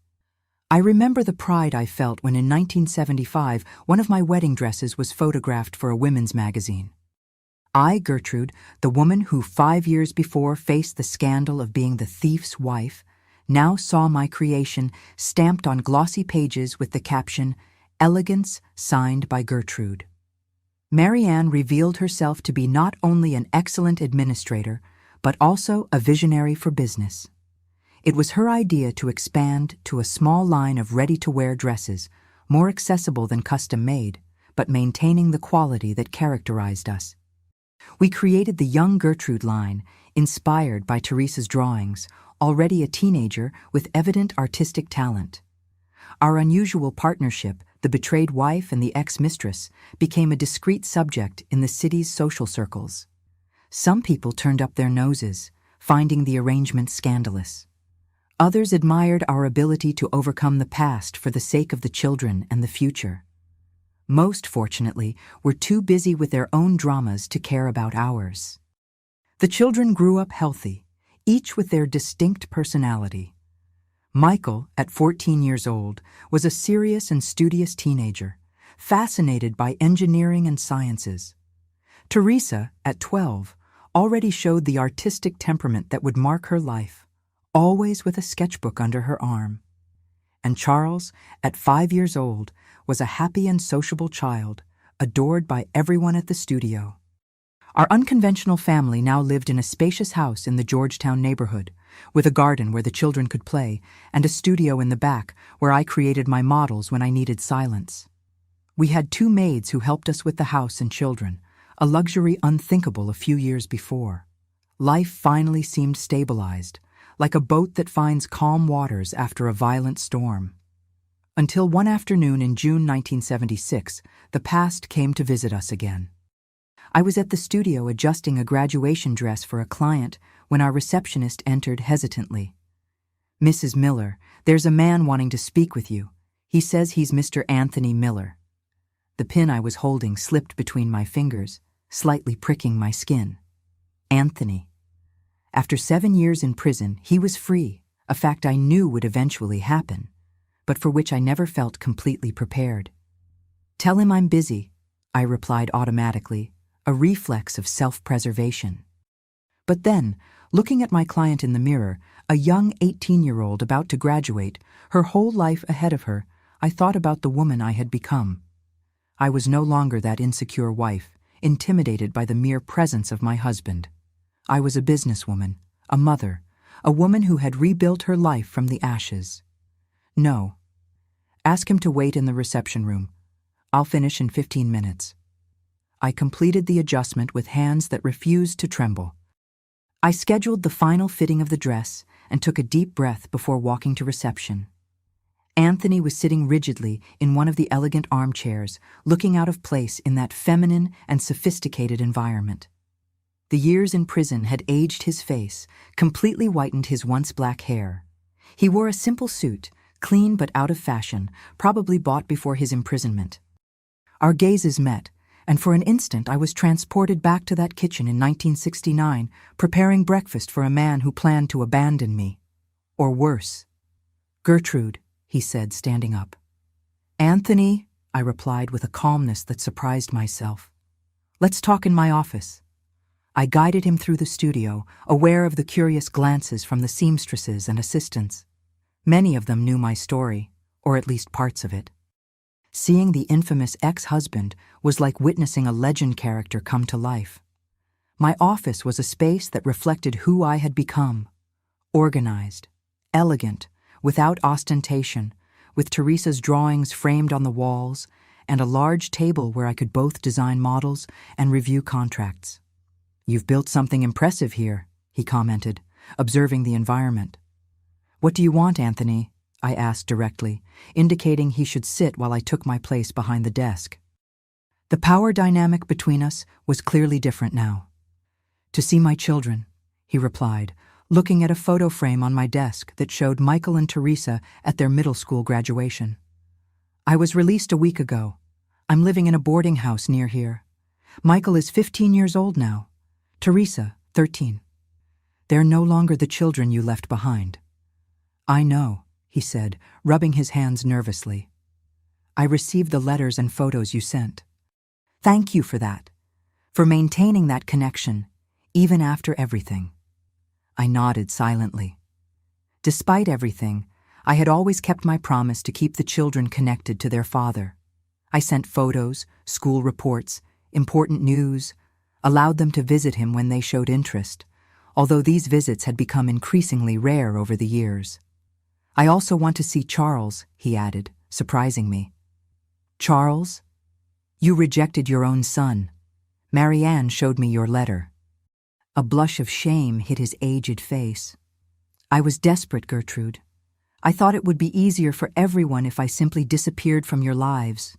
I remember the pride I felt when in 1975 one of my wedding dresses was photographed for a women's magazine. I, Gertrude, the woman who 5 years before faced the scandal of being the thief's wife, now saw my creation stamped on glossy pages with the caption, "Elegance, signed by Gertrude." Marianne revealed herself to be not only an excellent administrator, but also a visionary for business. It was her idea to expand to a small line of ready-to-wear dresses, more accessible than custom-made, but maintaining the quality that characterized us. We created the Young Gertrude line, inspired by Teresa's drawings, already a teenager with evident artistic talent. Our unusual partnership, the betrayed wife and the ex-mistress, became a discreet subject in the city's social circles. Some people turned up their noses, finding the arrangement scandalous. Others admired our ability to overcome the past for the sake of the children and the future. Most, fortunately, were too busy with their own dramas to care about ours. The children grew up healthy, each with their distinct personality. Michael, at 14 years old, was a serious and studious teenager, fascinated by engineering and sciences. Teresa, at 12, already showed the artistic temperament that would mark her life, always with a sketchbook under her arm. And Charles, at 5 years old, was a happy and sociable child, adored by everyone at the studio. Our unconventional family now lived in a spacious house in the Georgetown neighborhood, with a garden where the children could play, and a studio in the back where I created my models when I needed silence. We had 2 maids who helped us with the house and children, a luxury unthinkable a few years before. Life finally seemed stabilized, like a boat that finds calm waters after a violent storm. Until one afternoon in June 1976, the past came to visit us again. I was at the studio adjusting a graduation dress for a client when our receptionist entered hesitantly. "Mrs. Miller, there's a man wanting to speak with you. He says he's Mr. Anthony Miller." The pin I was holding slipped between my fingers, slightly pricking my skin. Anthony. After 7 years in prison, he was free, a fact I knew would eventually happen, but for which I never felt completely prepared. "Tell him I'm busy," I replied automatically, a reflex of self-preservation. But then, looking at my client in the mirror, a young 18-year-old about to graduate, her whole life ahead of her, I thought about the woman I had become. I was no longer that insecure wife, intimidated by the mere presence of my husband. I was a businesswoman, a mother, a woman who had rebuilt her life from the ashes. No. Ask him to wait in the reception room. I'll finish in 15 minutes. I completed the adjustment with hands that refused to tremble. I scheduled the final fitting of the dress and took a deep breath before walking to reception. Anthony was sitting rigidly in one of the elegant armchairs, looking out of place in that feminine and sophisticated environment. The years in prison had aged his face, completely whitened his once black hair. He wore a simple suit, clean but out of fashion, probably bought before his imprisonment. Our gazes met, and for an instant I was transported back to that kitchen in 1969, preparing breakfast for a man who planned to abandon me. Or worse. "Gertrude," he said, standing up. "Anthony," I replied with a calmness that surprised myself. "Let's talk in my office." I guided him through the studio, aware of the curious glances from the seamstresses and assistants. Many of them knew my story, or at least parts of it. Seeing the infamous ex-husband was like witnessing a legend character come to life. My office was a space that reflected who I had become. Organized, elegant, without ostentation, with Teresa's drawings framed on the walls, and a large table where I could both design models and review contracts. "You've built something impressive here," he commented, observing the environment. "What do you want, Anthony?" I asked directly, indicating he should sit while I took my place behind the desk. The power dynamic between us was clearly different now. "To see my children," he replied, looking at a photo frame on my desk that showed Michael and Teresa at their middle school graduation. "I was released a week ago. I'm living in a boarding house near here. Michael is 15 years old now. Teresa, 13. They're no longer the children you left behind." "I know," he said, rubbing his hands nervously. "I received the letters and photos you sent. Thank you for that, for maintaining that connection, even after everything." I nodded silently. Despite everything, I had always kept my promise to keep the children connected to their father. I sent photos, school reports, important news, allowed them to visit him when they showed interest, although these visits had become increasingly rare over the years. "I also want to see Charles," he added, surprising me. "Charles? You rejected your own son. Marianne showed me your letter." A blush of shame hit his aged face. "I was desperate, Gertrude. I thought it would be easier for everyone if I simply disappeared from your lives.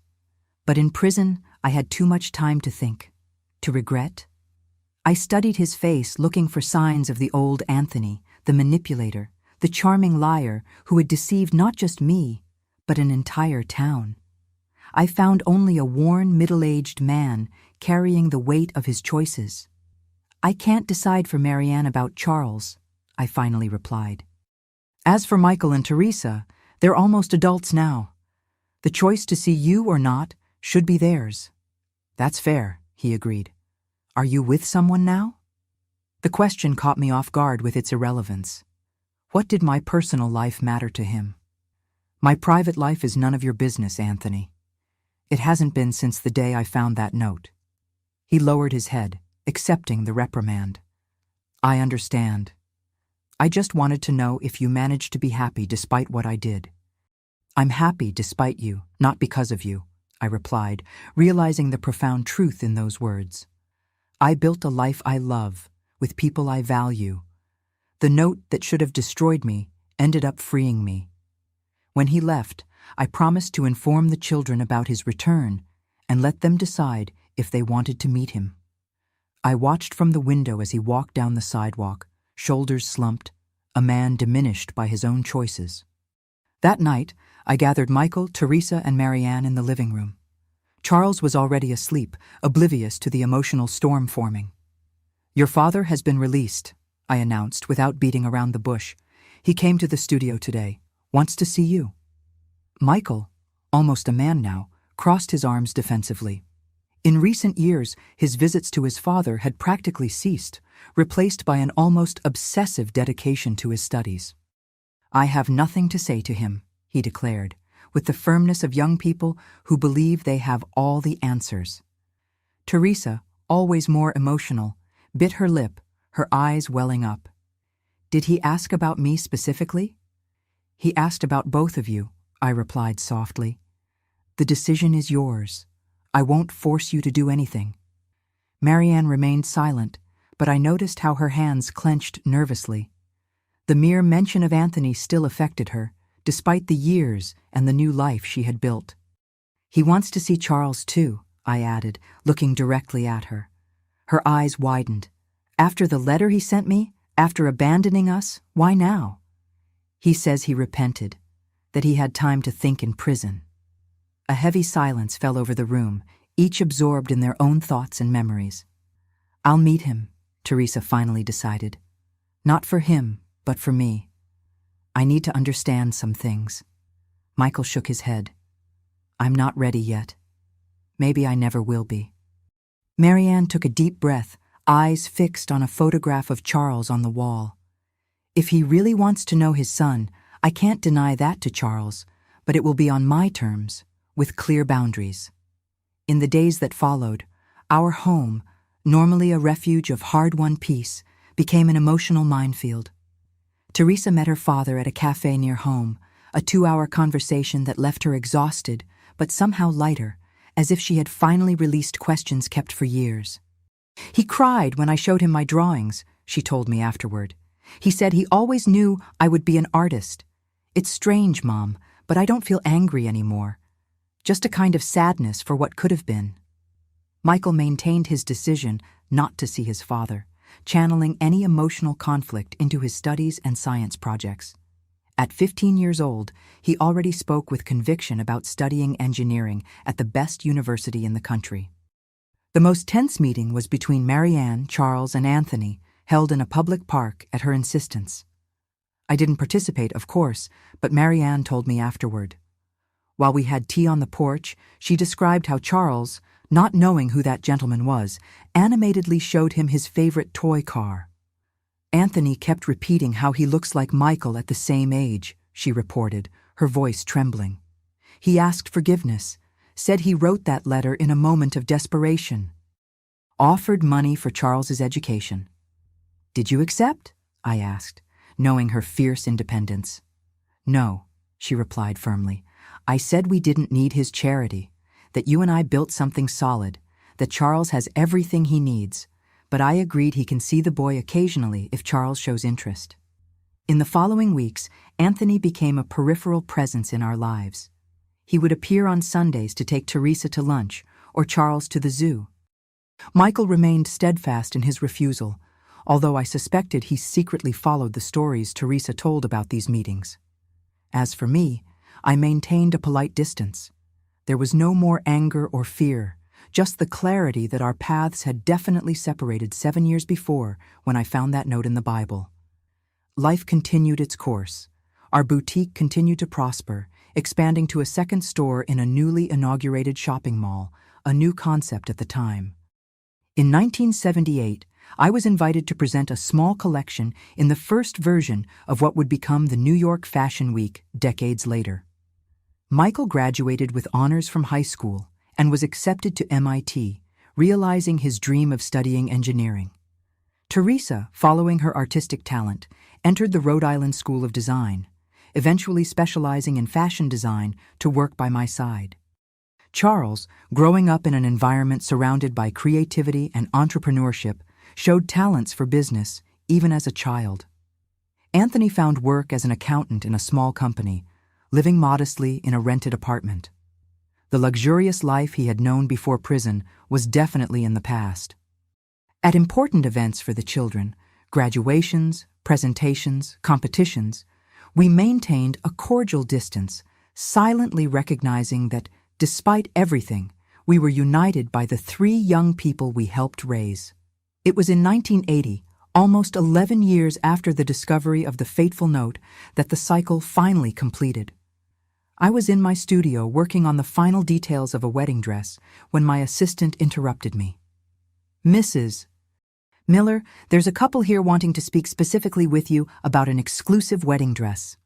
But in prison, I had too much time to think, to regret." I studied his face, looking for signs of the old Anthony, the manipulator, the charming liar who had deceived not just me, but an entire town. I found only a worn, middle-aged man carrying the weight of his choices. "I can't decide for Marianne about Charles," I finally replied. "As for Michael and Teresa, they're almost adults now. The choice to see you or not should be theirs." "That's fair," he agreed. "Are you with someone now?" The question caught me off guard with its irrelevance. What did my personal life matter to him? "My private life is none of your business, Anthony. It hasn't been since the day I found that note." He lowered his head, accepting the reprimand. "I understand. I just wanted to know if you managed to be happy despite what I did." "I'm happy despite you, not because of you," I replied, realizing the profound truth in those words. "I built a life I love, with people I value. The note that should have destroyed me ended up freeing me." When he left, I promised to inform the children about his return and let them decide if they wanted to meet him. I watched from the window as he walked down the sidewalk, shoulders slumped, a man diminished by his own choices. That night, I gathered Michael, Teresa, and Marianne in the living room. Charles was already asleep, oblivious to the emotional storm forming. "Your father has been released," I announced without beating around the bush. "He came to the studio today. Wants to see you." Michael, almost a man now, crossed his arms defensively. In recent years, his visits to his father had practically ceased, replaced by an almost obsessive dedication to his studies. "I have nothing to say to him," he declared, with the firmness of young people who believe they have all the answers. Teresa, always more emotional, bit her lip, her eyes welling up. "Did he ask about me specifically?" "He asked about both of you," I replied softly. "The decision is yours. I won't force you to do anything." Marianne remained silent, but I noticed how her hands clenched nervously. The mere mention of Anthony still affected her, despite the years and the new life she had built. "He wants to see Charles too," I added, looking directly at her. Her eyes widened. "After the letter he sent me? After abandoning us? Why now?" "He says he repented, that he had time to think in prison." A heavy silence fell over the room, each absorbed in their own thoughts and memories. "I'll meet him," Teresa finally decided. "Not for him, but for me. I need to understand some things." Michael shook his head. "I'm not ready yet. Maybe I never will be." Marianne took a deep breath, eyes fixed on a photograph of Charles on the wall. "If he really wants to know his son, I can't deny that to Charles, but it will be on my terms, with clear boundaries." In the days that followed, our home, normally a refuge of hard-won peace, became an emotional minefield. Teresa met her father at a cafe near home, a 2-hour conversation that left her exhausted, but somehow lighter, as if she had finally released questions kept for years. "He cried when I showed him my drawings," she told me afterward. "He said he always knew I would be an artist. It's strange, Mom, but I don't feel angry anymore. Just a kind of sadness for what could have been." Michael maintained his decision not to see his father, channeling any emotional conflict into his studies and science projects. At 15 years old, he already spoke with conviction about studying engineering at the best university in the country. The most tense meeting was between Marianne, Charles, and Anthony, held in a public park at her insistence. I didn't participate, of course, but Marianne told me afterward. While we had tea on the porch, she described how Charles, not knowing who that gentleman was, animatedly showed him his favorite toy car. "Anthony kept repeating how he looks like Michael at the same age," she reported, her voice trembling. "He asked forgiveness, said he wrote that letter in a moment of desperation. Offered money for Charles's education." "Did you accept?" I asked, knowing her fierce independence. "No," she replied firmly. "I said we didn't need his charity, that you and I built something solid, that Charles has everything he needs, but I agreed he can see the boy occasionally if Charles shows interest." In the following weeks, Anthony became a peripheral presence in our lives. He would appear on Sundays to take Teresa to lunch or Charles to the zoo. Michael remained steadfast in his refusal, although I suspected he secretly followed the stories Teresa told about these meetings. As for me, I maintained a polite distance. There was no more anger or fear, just the clarity that our paths had definitely separated 7 years before when I found that note in the Bible. Life continued its course. Our boutique continued to prosper, expanding to a second store in a newly inaugurated shopping mall, a new concept at the time. In 1978, I was invited to present a small collection in the first version of what would become the New York Fashion Week decades later. Michael graduated with honors from high school and was accepted to MIT, realizing his dream of studying engineering. Teresa, following her artistic talent, entered the Rhode Island School of Design, eventually specializing in fashion design to work by my side. Charles, growing up in an environment surrounded by creativity and entrepreneurship, showed talents for business even as a child. Anthony found work as an accountant in a small company, living modestly in a rented apartment. The luxurious life he had known before prison was definitely in the past. At important events for the children, graduations, presentations, competitions, we maintained a cordial distance, silently recognizing that, despite everything, we were united by the 3 young people we helped raise. It was in 1980, almost 11 years after the discovery of the fateful note, that the cycle finally completed. I was in my studio working on the final details of a wedding dress when my assistant interrupted me. "Mrs. Miller, there's a couple here wanting to speak specifically with you about an exclusive wedding dress."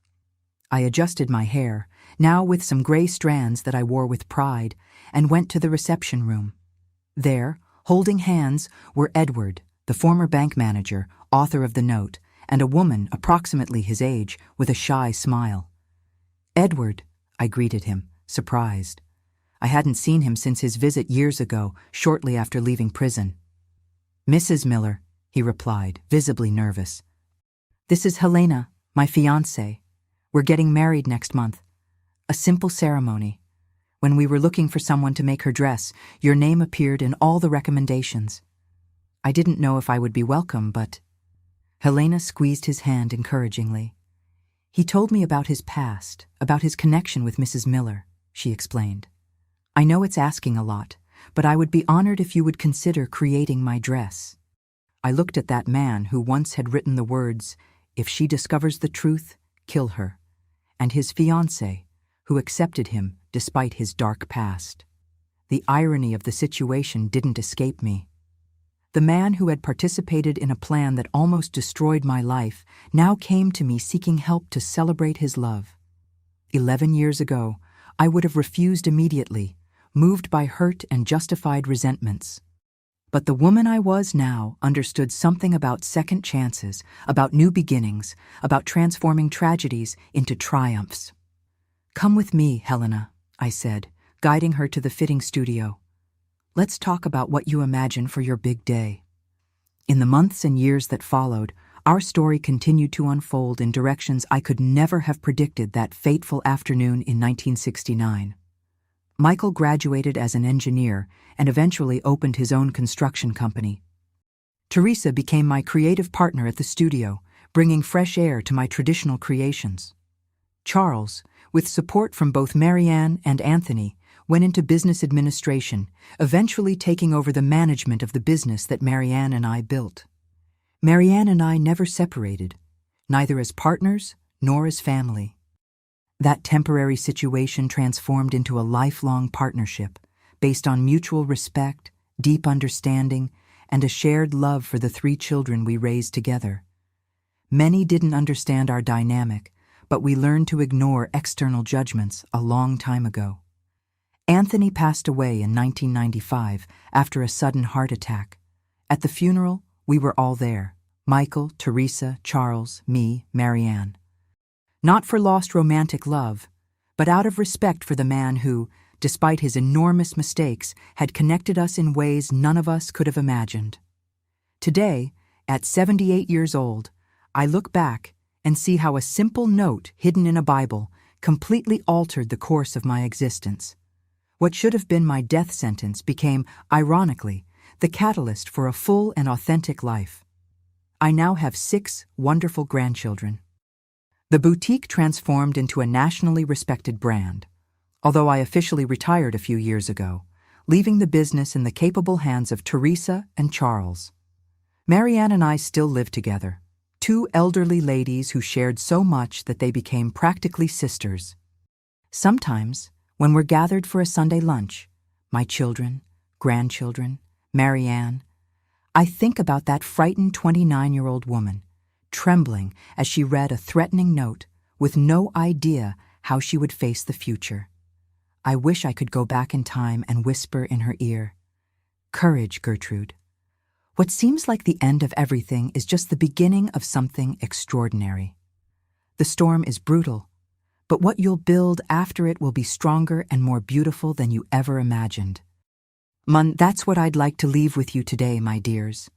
I adjusted my hair, now with some gray strands that I wore with pride, and went to the reception room. There, holding hands, were Edward, the former bank manager, author of the note, and a woman approximately his age with a shy smile. "Edward," I greeted him, surprised. I hadn't seen him since his visit years ago, shortly after leaving prison. "Mrs. Miller," he replied, visibly nervous. "This is Helena, my fiancée. We're getting married next month. A simple ceremony. When we were looking for someone to make her dress, your name appeared in all the recommendations. I didn't know if I would be welcome, but—" Helena squeezed his hand encouragingly. "He told me about his past, about his connection with Mrs. Miller," she explained. "I know it's asking a lot, but I would be honored if you would consider creating my dress." I looked at that man who once had written the words, "If she discovers the truth, kill her," and his fiancée, who accepted him despite his dark past. The irony of the situation didn't escape me. The man who had participated in a plan that almost destroyed my life now came to me seeking help to celebrate his love. 11 years ago, I would have refused immediately, moved by hurt and justified resentments. But the woman I was now understood something about second chances, about new beginnings, about transforming tragedies into triumphs. "Come with me, Helena," I said, guiding her to the fitting studio. "Let's talk about what you imagine for your big day." In the months and years that followed, our story continued to unfold in directions I could never have predicted that fateful afternoon in 1969. Michael graduated as an engineer and eventually opened his own construction company. Teresa became my creative partner at the studio, bringing fresh air to my traditional creations. Charles, with support from both Marianne and Anthony, went into business administration, eventually taking over the management of the business that Marianne and I built. Marianne and I never separated, neither as partners nor as family. That temporary situation transformed into a lifelong partnership based on mutual respect, deep understanding, and a shared love for the 3 children we raised together. Many didn't understand our dynamic, but we learned to ignore external judgments a long time ago. Anthony passed away in 1995 after a sudden heart attack. At the funeral, we were all there: Michael, Teresa, Charles, me, Marianne. Not for lost romantic love, but out of respect for the man who, despite his enormous mistakes, had connected us in ways none of us could have imagined. Today, at 78 years old, I look back and see how a simple note hidden in a Bible completely altered the course of my existence. What should have been my death sentence became, ironically, the catalyst for a full and authentic life. I now have 6 wonderful grandchildren. The boutique transformed into a nationally respected brand, although I officially retired a few years ago, leaving the business in the capable hands of Teresa and Charles. Marianne and I still live together, 2 elderly ladies who shared so much that they became practically sisters. Sometimes, when we're gathered for a Sunday lunch, my children, grandchildren, Marianne, I think about that frightened 29-year-old woman, trembling as she read a threatening note with no idea how she would face the future. I wish I could go back in time and whisper in her ear, "Courage, Gertrude. What seems like the end of everything is just the beginning of something extraordinary. The storm is brutal, but what you'll build after it will be stronger and more beautiful than you ever imagined." That's what I'd like to leave with you today, my dears.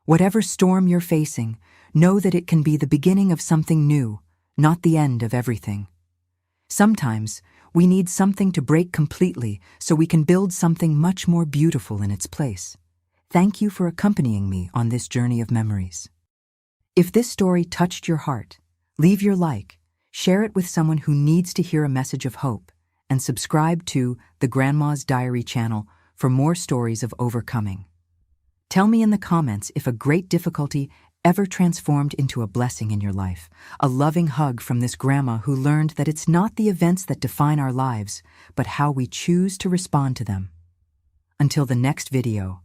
Whatever storm you're facing, know that it can be the beginning of something new, not the end of everything. Sometimes, we need something to break completely so we can build something much more beautiful in its place. Thank you for accompanying me on this journey of memories. If this story touched your heart, leave your like, share it with someone who needs to hear a message of hope, and subscribe to the Grandma's Diary channel for more stories of overcoming. Tell me in the comments if a great difficulty ever transformed into a blessing in your life, a loving hug from this grandma who learned that it's not the events that define our lives, but how we choose to respond to them. Until the next video,